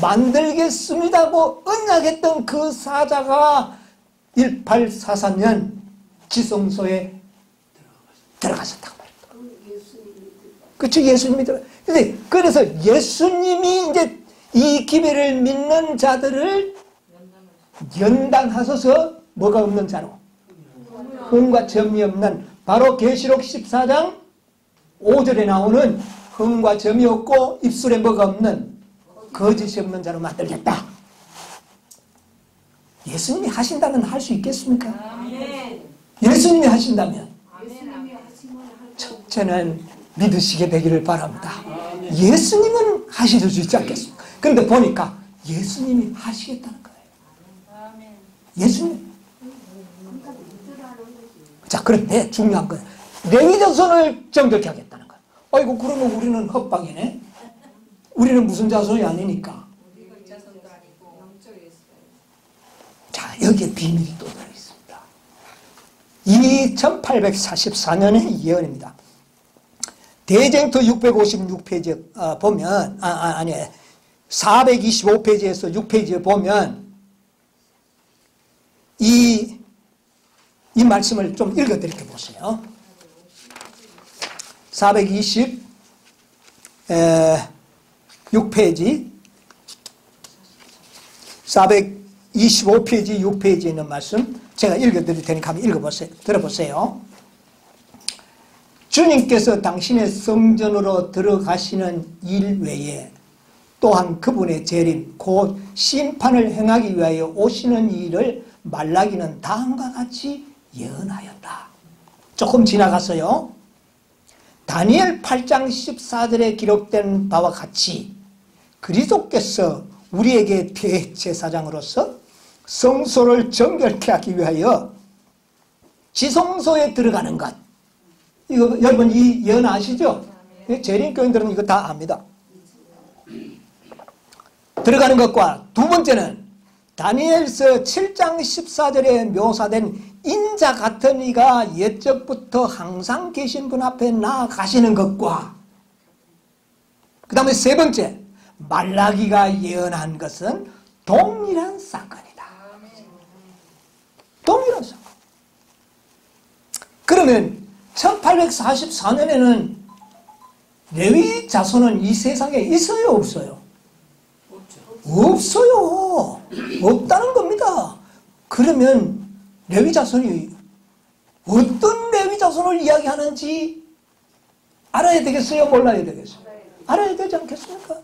만들겠습니다고 언약했던 그 사자가 1844년 지성소에 들어가셨다고 말입니다. 그렇죠? 예수님이 들어. 그래서 예수님이 이제 이 기별을 믿는 자들을 연단하소서 뭐가 없는 자로? 흠과 점이 없는 바로 계시록 14장 5절에 나오는 흠과 점이 없고 입술에 뭐가 없는 거짓이 없는 자로 만들겠다. 예수님이 하신다면 할 수 있겠습니까? 예수님이 하신다면 첫째는 믿으시게 되기를 바랍니다. 예수님은 하실 수 있지 않겠습니까? 그런데 보니까 예수님이 하시겠다는 거예요. 예수님. 자, 그런데 중요한 건 레위 자손을 정결케 하겠다는 거예요. 아이고 그러면 우리는 헛방이네. 우리는 무슨 자손이 아니니까. 자, 여기에 비밀이 또 들어있습니다. 이 1844년의 예언입니다. 대쟁투 656페이지 보면 425페이지에서 6페이지에 보면 이 말씀을 좀 읽어드릴게 보세요. 426페이지 425페이지 6페이지에 있는 말씀 제가 읽어드릴 테니까 한번 읽어보세요. 들어보세요. 주님께서 당신의 성전으로 들어가시는 일 외에 또한 그분의 재림 곧 심판을 행하기 위하여 오시는 일을 말라기는 다음과 같이 예언하였다. 조금 지나갔어요. 다니엘 8장 14절에 기록된 바와 같이 그리스도께서 우리에게 대제사장으로서 성소를 정결케 하기 위하여 지성소에 들어가는 것. 이거 여러분 이 예언 아시죠? 재림교인들은 이거 다 압니다. 들어가는 것과 두 번째는 다니엘서 7장 14절에 묘사된 인자 같은 이가 옛적부터 항상 계신 분 앞에 나아가시는 것과 그 다음에 세 번째 말라기가 예언한 것은 동일한 사건이다. 동일한 사건. 그러면 1844년에는 레위 자손은 이 세상에 있어요 없어요? 없어요. 없다는 겁니다. 그러면 레위 자손이 어떤 레위 자손을 이야기하는지 알아야 되겠어요? 몰라야 되겠어요? 알아야 되지 않겠습니까?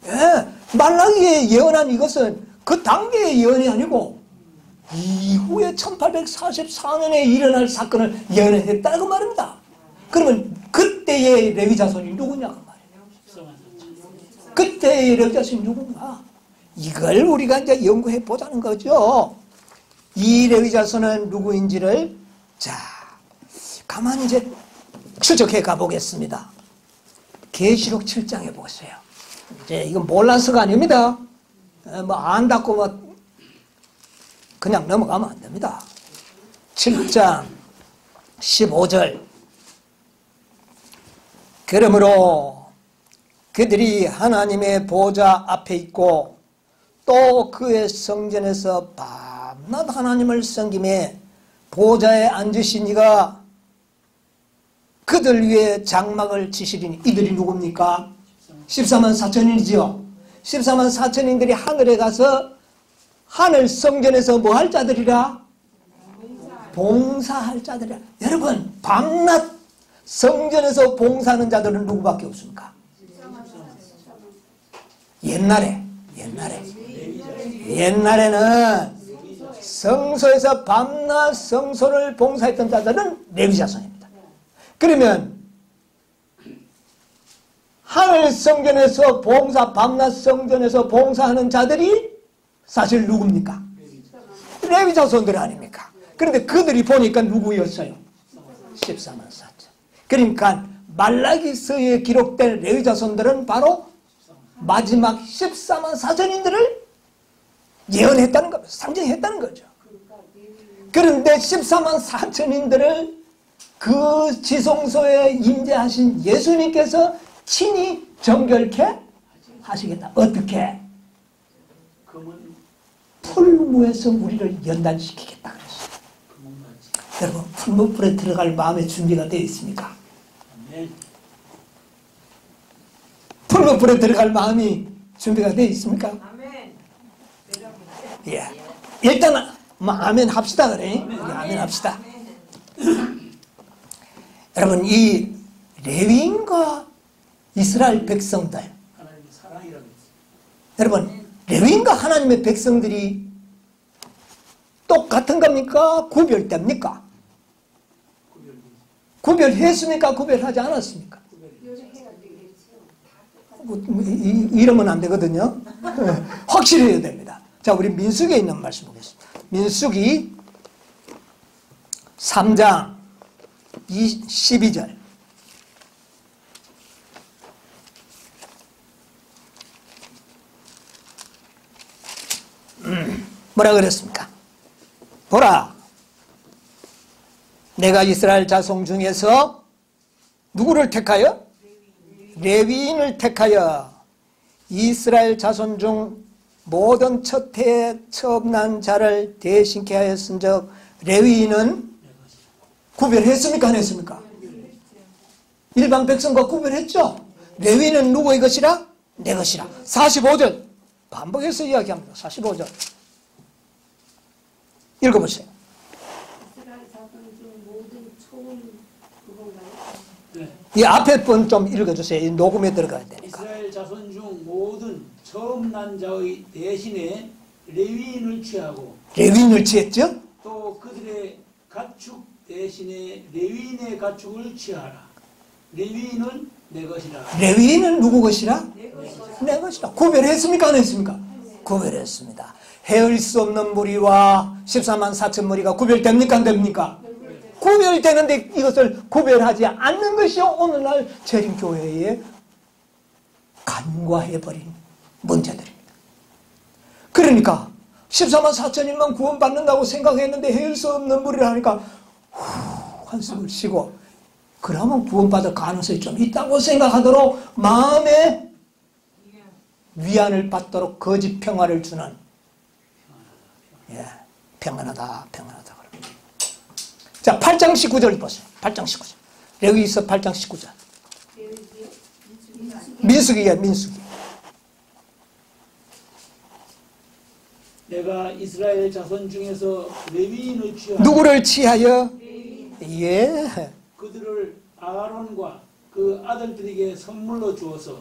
예, 말라기에 예언한 이것은 그 당대의 예언이 아니고 이후에 1844년에 일어날 사건을 예언했다고 말입니다. 그러면 그때의 레위 자손이 누구냐고 말이에요. 그때의 레위 자손이 누군가? 이걸 우리가 이제 연구해 보자는 거죠. 이 레위 자손은 누구인지를 자 가만히 이제 추적해 가보겠습니다. 계시록 7장에 보세요. 이제 이건 몰라서가 아닙니다. 뭐 안다고 뭐 그냥 넘어가면 안 됩니다. 7장 15절. 그러므로 그들이 하나님의 보좌 앞에 있고 또 그의 성전에서 밤낮 하나님을 섬기며 보좌에 앉으신 이가 그들 위에 장막을 치시리니 이들이 누굽니까? 14만 4천인이지요. 14만 4천인들이 하늘에 가서 하늘 성전에서 뭐 할 자들이라? 봉사할 자들이라. 여러분 밤낮 성전에서 봉사하는 자들은 누구밖에 없습니까? 옛날에는 성소에서 밤낮 성소를 봉사했던 자들은 레위 자손입니다. 그러면 하늘 성전에서 밤낮 성전에서 봉사하는 자들이 사실 누굽니까? 레위 자손들 아닙니까? 그런데 그들이 보니까 누구였어요? 14만 4천. 그러니까 말라기서에 기록된 레위 자손들은 바로 마지막 14만 4천인들을 예언했다는 겁니다. 상징했다는 거죠. 그런데 14만 4천인들을 그 지성소에 임재하신 예수님께서 친히 정결케 하시겠다. 어떻게? 풀무에서 우리를 연단시키겠다 그랬어요. 여러분 풀무불에 들어갈 마음의 준비가 되어 있습니까? 풀무불에 들어갈 마음이 준비가 되어 있습니까? 예. 일단 뭐 아멘 합시다 그래. 아멘 합시다. 여러분 이 레위인과 이스라엘 백성들, 여러분 레위인과 하나님의 백성들이 똑같은 겁니까? 구별됩니까? 구별했습니까? 구별하지 않았습니까? 이러면 안 되거든요. 확실해야 됩니다. 자, 우리 민수기에 있는 말씀 보겠습니다. 민수기 3장 12절. 뭐라 그랬습니까? 보라, 내가 이스라엘 자손 중에서 누구를 택하여? 레위인을 택하여 이스라엘 자손 중 모든 첫 해에 처음 난 자를 대신케 하였은즉 레위인은 구별했습니까? 안 했습니까? 일반 백성과 구별했죠? 레위인은 누구의 것이라? 내 것이라. 45절 반복해서 이야기합니다. 45절 읽어보세요. 이스라엘 자손 중 모든 처음 그건가요? 네. 이 앞에 분 좀 읽어주세요. 이 녹음에 들어가야 되니까. 이스라엘 자손 중 모든 처음 난 자의 대신에 레위인을 취하고 레위인을 취했죠? 또 그들의 가축 대신에 레위인의 가축을 취하라. 레위인은 내 것이라. 레위인은 누구 것이라? 내 것이라. 구별했습니까? 안 했습니까? 구별했습니다. 헤을 수 없는 무리와 14만 4천 무리가 구별됩니까? 안 됩니까? 구별되는데 이것을 구별하지 않는 것이 오늘날 재림교회에 간과해버린 문제들입니다. 그러니까 14만 4천인만 구원받는다고 생각했는데 헤을 수 없는 무리를 하니까 한숨을 쉬고 그러면 구원받을 가능성이 좀 있다고 생각하도록 마음에 위안을 받도록 거짓 평화를 주는 평안하다 평안하다. 자, 8장 19절 보세요. 8장 19절. 레위기서 8장 19절. 민수기야, 민수기. 내가 이스라엘 자손 중에서 레위인을 취하여 누구를 취하여? 예. 그들을 아론과 그 아들들에게 선물로 주어서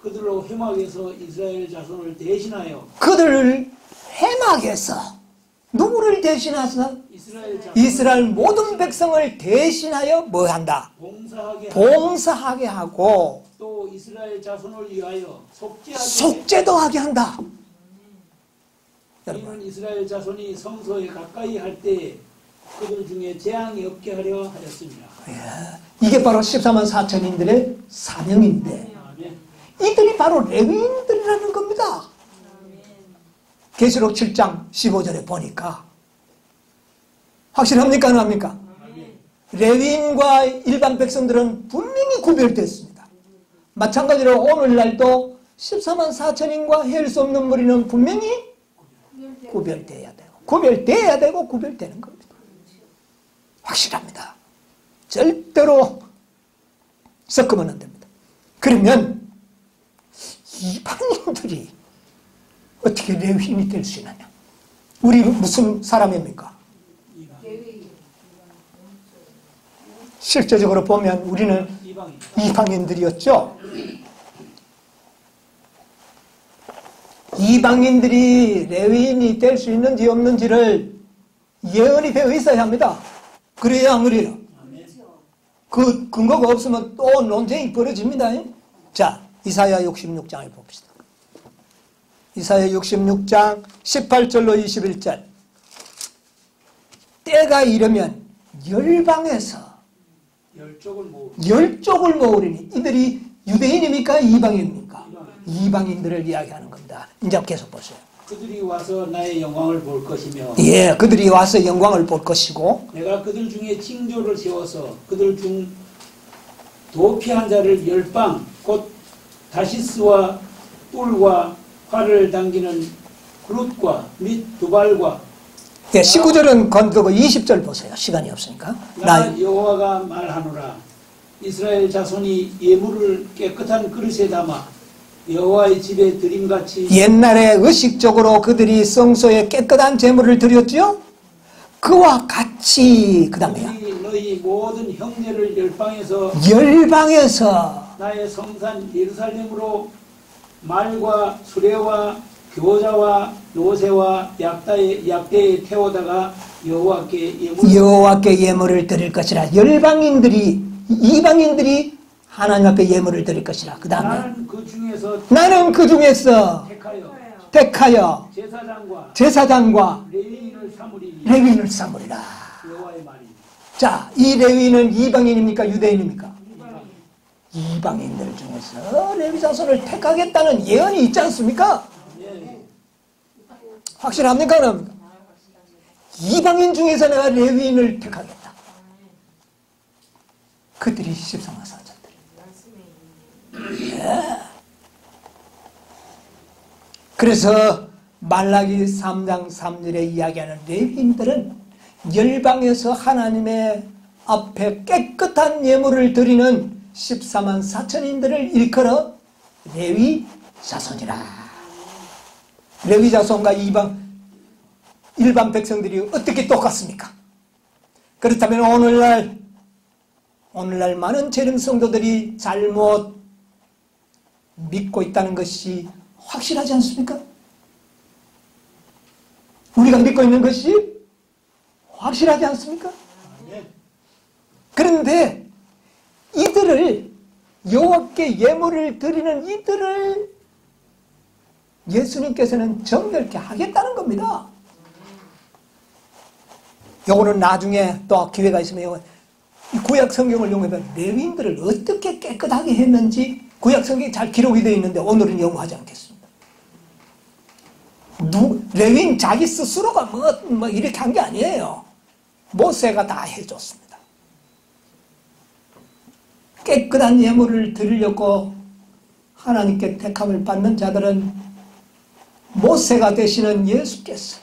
그들로 회막에서 이스라엘 자손을 대신하여 그들을 해막에서 누구를 대신해서? 이스라엘 모든 백성을 대신하여 뭐 한다? 봉사하게 하고 또 이스라엘 자손을 위하여 속죄도 하게 한다. 이는 이스라엘 자손이 성소에 가까이 할 때 그들 중에 재앙이 없게 하려 하였습니다. 이게 바로 14만 4천인들의 사명인데 이들이 바로 레위인들이라는 겁니다. 계시록 7장 15절에 보니까 확실합니까? 안 합니까? 레위인과 일반 백성들은 분명히 구별됐습니다. 마찬가지로 오늘날도 14만 4천인과 헤을 수 없는 무리는 분명히 구별돼야 되고 구별되는 겁니다. 확실합니다. 절대로 섞으면 안 됩니다. 그러면 이방인들이 어떻게 레위인이 될 수 있느냐? 우리 무슨 사람입니까? 실제적으로 보면 우리는 이방인들이었죠. 이방인들이 레위인이 될 수 있는지 없는지를 예언이 되어 있어야 합니다. 그래야 안 그래요? 그 근거가 없으면 또 논쟁이 벌어집니다. 자, 이사야 66장을 봅시다. 이사야 66장 18절로 21절. 때가 이르면 열방에서 열족을 모으리니 이들이 유대인입니까? 이방인입니까? 이방인들을 이야기하는 겁니다. 이제 계속 보세요. 그들이 와서 나의 영광을 볼 것이며 그들이 와서 영광을 볼 것이고 내가 그들 중에 징조를 세워서 그들 중 도피한 자를 열방 곧 다시스와 뿔과 활을 당기는 그릇과 및 두발과 19절은 건드고 20절 보세요. 시간이 없으니까. 나 여호와가 말하노라. 이스라엘 자손이 예물을 깨끗한 그릇에 담아 여호와의 집에 드림같이 옛날에 의식적으로 그들이 성소에 깨끗한 제물을 드렸죠. 그와 같이 그 다음에요. 너희 모든 형제를 열방에서 열방에서 나의 성산 예루살렘으로 말과 수레와 교자와 노새와 약대에 태우다가 여호와께 예물을 드릴 것이라. 열방인들이 이방인들이 하나님 앞에 예물을 드릴 것이라. 그 다음에 나는 그 중에서 택하여 제사장과 레위인을 삼으리라. 자, 이 레위인은 이방인입니까? 유대인입니까? 이방인들 중에서 레위 자손을 택하겠다는 예언이 있지 않습니까? 확실합니까? 그럼 이방인 중에서 내가 레위인을 택하겠다. 그들이 14만 4천들. 그래서 말라기 3장 3절에 이야기하는 레위인들은 열방에서 하나님의 앞에 깨끗한 예물을 드리는 14만 4천인들을 일컬어 레위 자손이라. 레위 자손과 일반 백성들이 어떻게 똑같습니까? 그렇다면 오늘날 많은 재림 성도들이 잘못 믿고 있다는 것이 확실하지 않습니까? 우리가 믿고 있는 것이 확실하지 않습니까? 그런데 이들을 여호와께 예물을 드리는 이들을 예수님께서는 정결케 하겠다는 겁니다. 요거는 나중에 또 기회가 있으면 구약 성경을 이용해서 레위인들을 어떻게 깨끗하게 했는지 구약 성경이 잘 기록이 되어 있는데 오늘은 연구하지 않겠습니다. 레위인 자기 스스로가 뭐 이렇게 한 게 아니에요. 모세가 다 해줬습니다. 깨끗한 예물을 드리려고 하나님께 택함을 받는 자들은 모세가 되시는 예수께서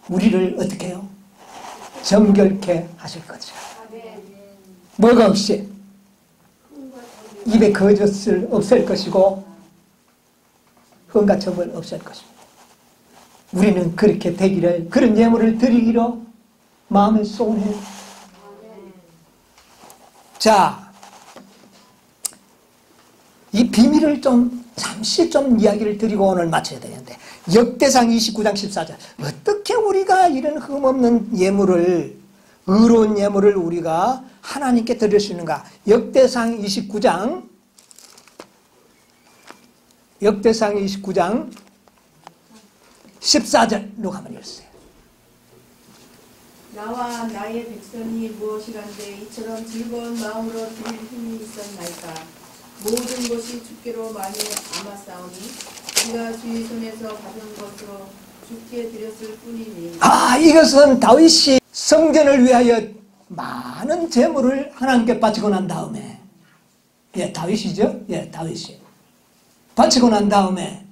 우리를 어떻게 해요? 정결케 하실 거죠. 뭐가 없이 입에 거짓을 없앨 것이고 흠과 점을 없앨 것입니다. 우리는 그렇게 되기를, 그런 예물을 드리기로 마음에 소원해요. 자, 이 비밀을 잠시 이야기를 드리고 오늘 마쳐야 되는데, 역대상 29장 14절. 어떻게 우리가 이런 흠없는 예물을, 의로운 예물을 우리가 하나님께 드릴 수 있는가? 역대상 29장 14절로 가면 읽으세요. 나와 나의 백성이 무엇이란데 이처럼 즐거운 마음으로 드릴 힘이 있었나이까. 모든 것이 주께로 많이 남았사오니 우리가 주의 손에서 받은 것으로 주께 드렸을 뿐이니. 이것은 다윗이 성전을 위하여 많은 재물을 하나님께 바치고 난 다음에, 다윗이죠? 다윗이 바치고 난 다음에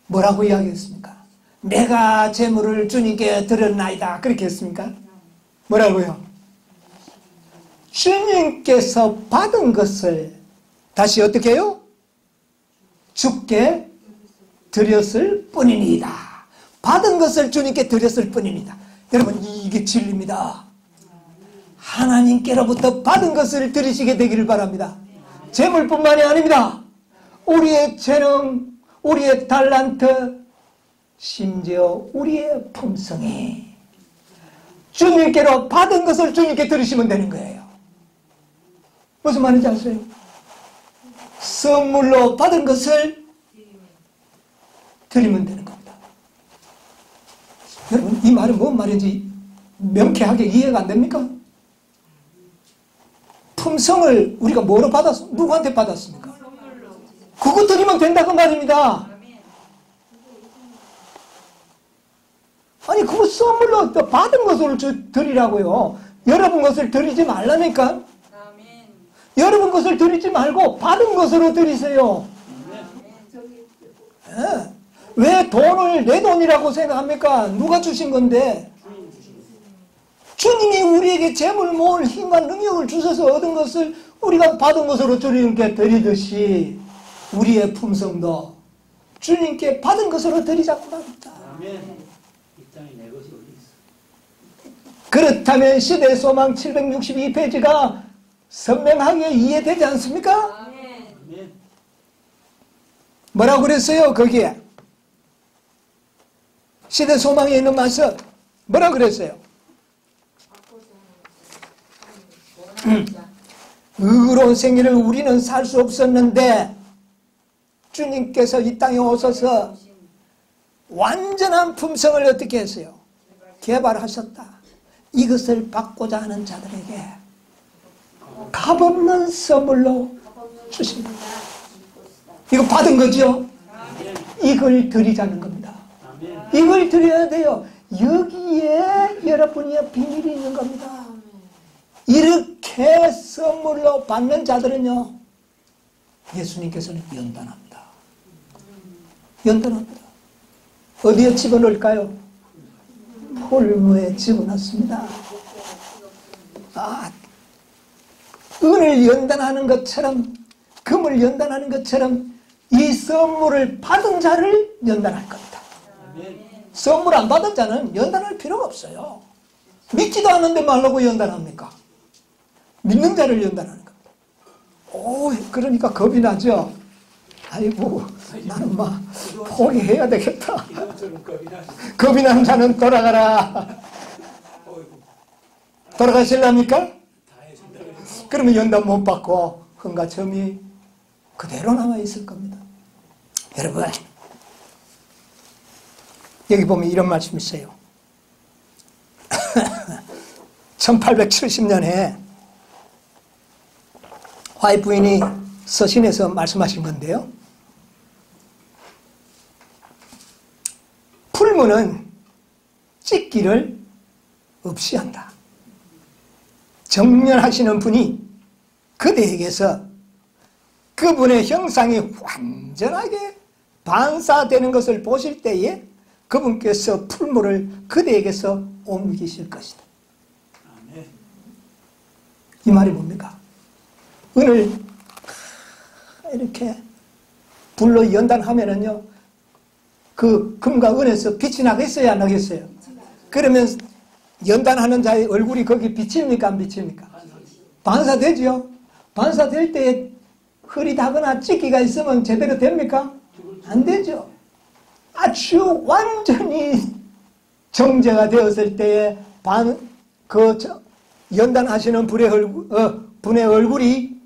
뭐라고 이야기했습니까? 내가 재물을 주님께 드렸나이다. 그렇게 했습니까? 뭐라고요? 주님께서 받은 것을 다시 어떻게 해요? 주께 드렸을 뿐이니이다. 받은 것을 주님께 드렸을 뿐이니다. 여러분, 이게 진리입니다. 하나님께로부터 받은 것을 드리시게 되기를 바랍니다. 재물뿐만이 아닙니다. 우리의 재능, 우리의 달란트, 심지어 우리의 품성이 주님께로 받은 것을 주님께 드리시면 되는 거예요. 무슨 말인지 아세요? 선물로 받은 것을 드리면 되는 겁니다. 여러분, 이 말은 뭔 말인지 명쾌하게 이해가 안 됩니까? 품성을 우리가 뭐로 누구한테 받았습니까? 그거 드리면 된다고 말입니다. 아니, 그거 선물로 받은 것으로 드리라고요. 여러분 것을 드리지 말라니까. 여러분 것을 드리지 말고 받은 것으로 드리세요. 왜 돈을 내 돈이라고 생각합니까? 누가 주신 건데? 주님이 우리에게 재물 모을 힘과 능력을 주셔서 얻은 것을 우리가 받은 것으로 주님께 드리듯이 우리의 품성도 주님께 받은 것으로 드리자고 합니다. 그렇다면 시대의 소망 762페이지가 선명하게 이해되지 않습니까? 뭐라고 그랬어요? 거기에 시대 소망에 있는 말씀 뭐라고 그랬어요? 의로운 생애를 우리는 살 수 없었는데 주님께서 이 땅에 오셔서 완전한 품성을 어떻게 했어요? 개발하셨다. 이것을 받고자 하는 자들에게 값없는 선물로 주신다. 이거 받은 거죠? 이걸 드리자는 겁니다. 이걸 드려야 돼요. 여기에 여러분의 비밀이 있는 겁니다. 이렇게 선물로 받는 자들은요, 예수님께서는 연단합니다. 연단합니다. 어디에 집어넣을까요? 홀무에 집어넣습니다. 은을 연단하는 것처럼, 금을 연단하는 것처럼 이 선물을 받은 자를 연단할 겁니다. 선물 안 받은 자는 연단할 필요가 없어요. 믿지도 않는데 말라고 연단합니까? 믿는 자를 연단하는 겁니다. 그러니까 겁이 나죠? 아이고, 나는 막 포기해야 되겠다. 겁이 나는 자는 돌아가라. 돌아가실랍니까? 그러면 연단 못 받고 흠과 점이 그대로 남아 있을 겁니다. 여러분, 여기 보면 이런 말씀이 있어요. 1870년에 화이트 부인이 서신에서 말씀하신 건데요. 풀무는 찢기를 없이 한다. 정년하시는 분이 그대에게서 그분의 형상이 완전하게 반사되는 것을 보실 때에 그분께서 풀무를 그대에게서 옮기실 것이다. 이 말이 뭡니까? 오늘 이렇게 불로 연단하면은요, 그 금과 은에서 빛이 나겠어요, 안 나겠어요? 그러면 연단하는 자의 얼굴이 거기 비칩니까, 안 비칩니까? 반사되죠. 반사될 때 흐릿하거나 찢기가 있으면 제대로 됩니까? 안 되죠. 아주 완전히 정제가 되었을 때에 연단하시는 분의 얼굴이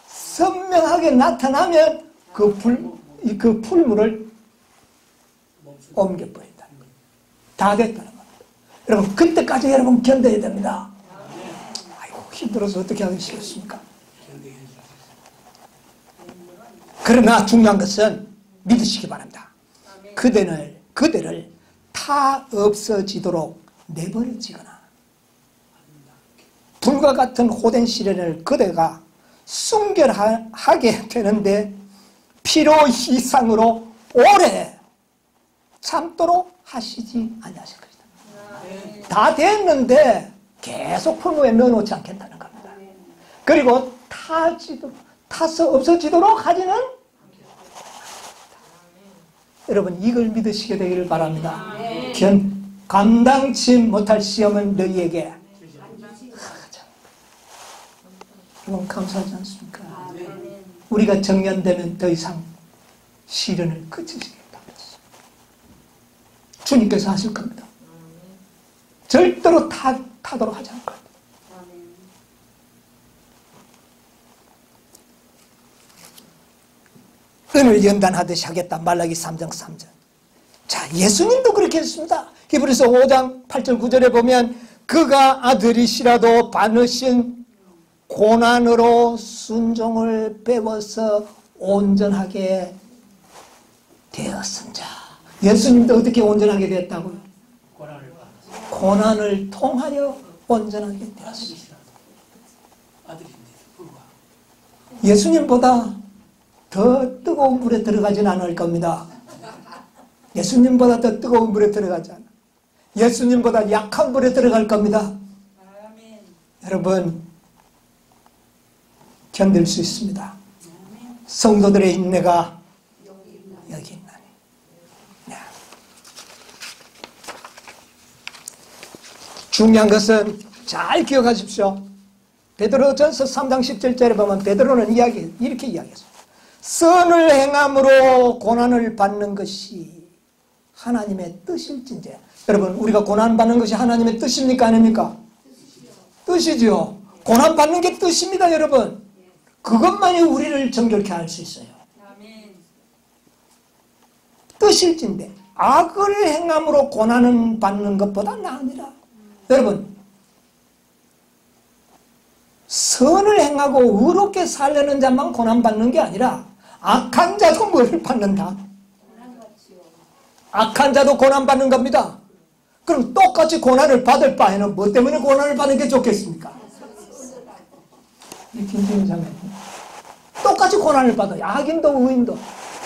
선명하게 나타나면 그 풀물을 옮겨버린다는 거예요. 다 됐다는 겁니다. 여러분, 그때까지 여러분 견뎌야 됩니다. 아이고, 힘들어서 어떻게 하시겠습니까? 그러나 중요한 것은 믿으시기 바랍니다. 그대를 타 없어지도록 내버려지거나 불과 같은 호된 시련을 그대가 순결하게 되는데 필요 이상으로 오래 참도록 하시지 아니하실 것이다. 다 됐는데 계속 풀무에 넣어놓지 않겠다는 겁니다. 그리고 타서 없어지도록 하지는 여러분, 이걸 믿으시게 되기를 바랍니다. 감당치 못할 시험은 너희에게 여러분, 감사하지 않습니까? 우리가 정년되면 더 이상 시련을 그치시겠다. 주님께서 하실 겁니다. 절대로 타도록 하지 않을 겁니다. 은을 연단하듯이 하겠다. 말라기 3장 3절. 자, 예수님도 그렇게 했습니다. 히브리서 5장 8절 9절에 보면 그가 아들이시라도 받으신 고난으로 순종을 배워서 온전하게 되었은자. 예수님도 어떻게 온전하게 됐다고요? 고난을 통하여 온전하게 되었습니다. 예수님보다 더 뜨거운 물에 들어가진 않을 겁니다. 예수님보다 더 뜨거운 물에 들어가지 않아. 예수님보다 약한 물에 들어갈 겁니다. 여러분, 견딜 수 있습니다. 성도들의 인내가 여기 있나니. 네. 중요한 것은 잘 기억하십시오. 베드로전서 3장 17절에 보면 베드로는 이렇게 이야기했습니다. 선을 행함으로 고난을 받는 것이 하나님의 뜻일진데. 여러분, 우리가 고난받는 것이 하나님의 뜻입니까, 아닙니까? 뜻이죠. 고난받는 게 뜻입니다, 여러분. 그것만이 우리를 정결케 할 수 있어요. 뜻일진데 악을 행함으로 고난을 받는 것보다 나으니라. 여러분, 선을 행하고 의롭게 살려는 자만 고난받는 게 아니라 악한 자도 뭘 받는다? 악한 자도 고난받는 겁니다. 그럼 똑같이 고난을 받을 바에는 뭐 때문에 고난을 받는 게 좋겠습니까? 똑같이 고난을 받아요. 악인도 의인도.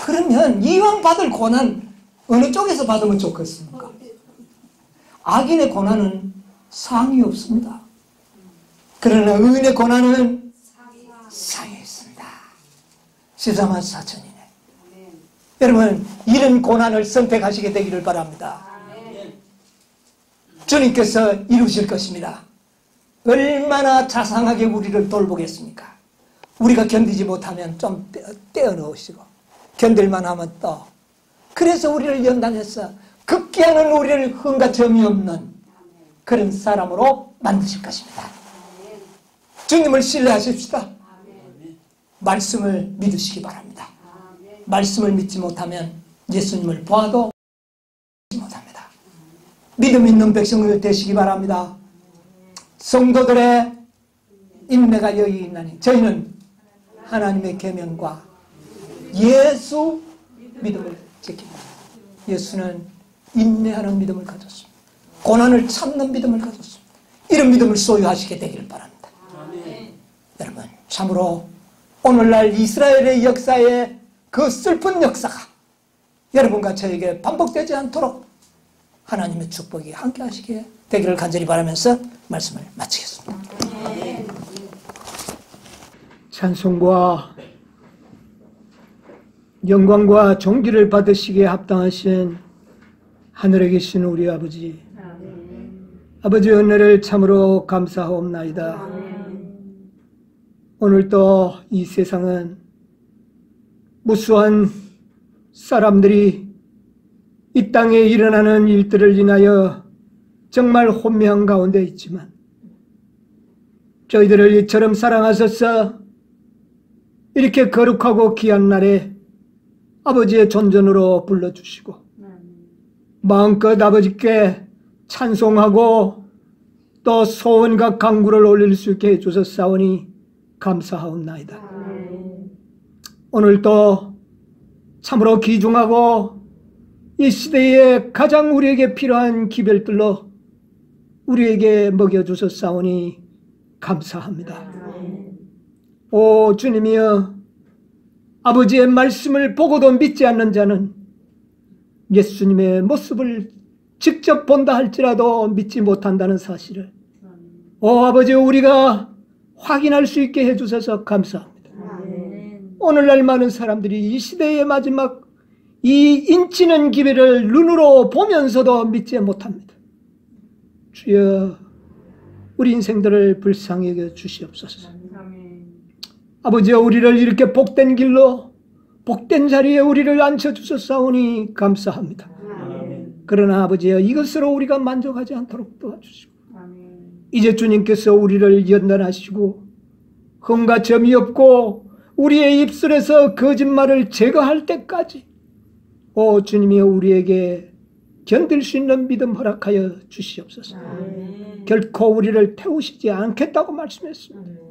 그러면 이왕 받을 고난 어느 쪽에서 받으면 좋겠습니까? 악인의 고난은 상이 없습니다. 그러나 의인의 고난은 상이 있습니다. 14만 4천이네. 여러분, 이런 고난을 선택하시게 되기를 바랍니다. 주님께서 이루실 것입니다. 얼마나 자상하게 우리를 돌보겠습니까? 우리가 견디지 못하면 좀 떼어넣으시고 견딜만 하면 또. 그래서 우리를 연단해서 극기하는 우리를 흠과 점이 없는 그런 사람으로 만드실 것입니다. 주님을 신뢰하십시다. 말씀을 믿으시기 바랍니다. 말씀을 믿지 못하면 예수님을 보아도 믿지 못합니다. 믿음 있는 백성들 되시기 바랍니다. 성도들의 인내가 여기 있나니 저희는 하나님의 계명과 예수 믿음을 지킵니다. 예수는 인내하는 믿음을 가졌습니다. 고난을 참는 믿음을 가졌습니다. 이런 믿음을 소유하시게 되기를 바랍니다. 여러분, 참으로 오늘날 이스라엘의 역사에 그 슬픈 역사가 여러분과 저에게 반복되지 않도록 하나님의 축복이 함께 하시게 되기를 간절히 바라면서 말씀을 마치겠습니다. 찬송과 영광과 존귀를 받으시기에 합당하신 하늘에 계신 우리 아버지, 아버지 은혜를 참으로 감사하옵나이다. 오늘도 이 세상은 무수한 사람들이 이 땅에 일어나는 일들을 인하여 정말 혼미한 가운데 있지만 저희들을 이처럼 사랑하셔서 이렇게 거룩하고 귀한 날에 아버지의 존전으로 불러주시고 마음껏 아버지께 찬송하고 또 소원과 간구를 올릴 수 있게 해주셨사오니 감사하옵나이다. 오늘도 참으로 귀중하고 이 시대에 가장 우리에게 필요한 기별들로 우리에게 먹여주셨사오니 감사합니다. 오 주님이여, 아버지의 말씀을 보고도 믿지 않는 자는 예수님의 모습을 직접 본다 할지라도 믿지 못한다는 사실을 아버지 우리가 확인할 수 있게 해주셔서 감사합니다. 오늘날 많은 사람들이 이 시대의 마지막 이 인치는 기회를 눈으로 보면서도 믿지 못합니다. 주여, 우리 인생들을 불쌍히 여겨 주시옵소서. 아버지여, 우리를 이렇게 복된 길로 복된 자리에 우리를 앉혀주셨사오니 감사합니다. 그러나 아버지여, 이것으로 우리가 만족하지 않도록 도와주시고 이제 주님께서 우리를 연단하시고 흠과 점이 없고 우리의 입술에서 거짓말을 제거할 때까지 오 주님이여, 우리에게 견딜 수 있는 믿음 허락하여 주시옵소서. 결코 우리를 태우시지 않겠다고 말씀했습니다.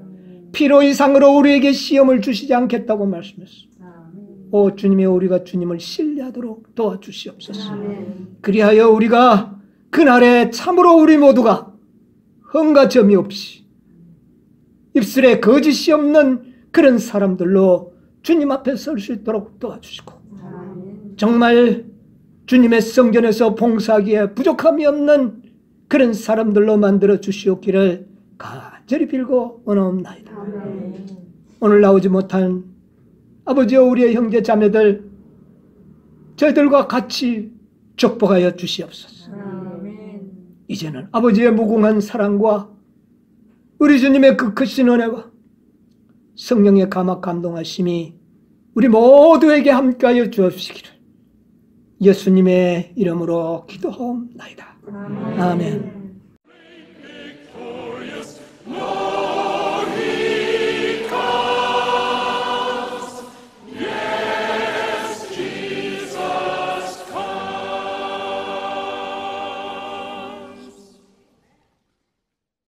필요 이상으로 우리에게 시험을 주시지 않겠다고 말씀했습니다. 오 주님이여, 우리가 주님을 신뢰하도록 도와주시옵소서. 그리하여 우리가 그날에 참으로 우리 모두가 흠과 점이 없이 입술에 거짓이 없는 그런 사람들로 주님 앞에 설 수 있도록 도와주시고 정말 주님의 성전에서 봉사하기에 부족함이 없는 그런 사람들로 만들어 주시옵기를 간절히 빌고 원하옵나이다. 오늘 나오지 못한 아버지와 우리의 형제 자매들 저희들과 같이 축복하여 주시옵소서. 이제는 아버지의 무궁한 사랑과 우리 주님의 그 크신 은혜와 성령의 감화 감동하심이 우리 모두에게 함께하여 주옵시기를 예수님의 이름으로 기도하옵나이다. 아멘.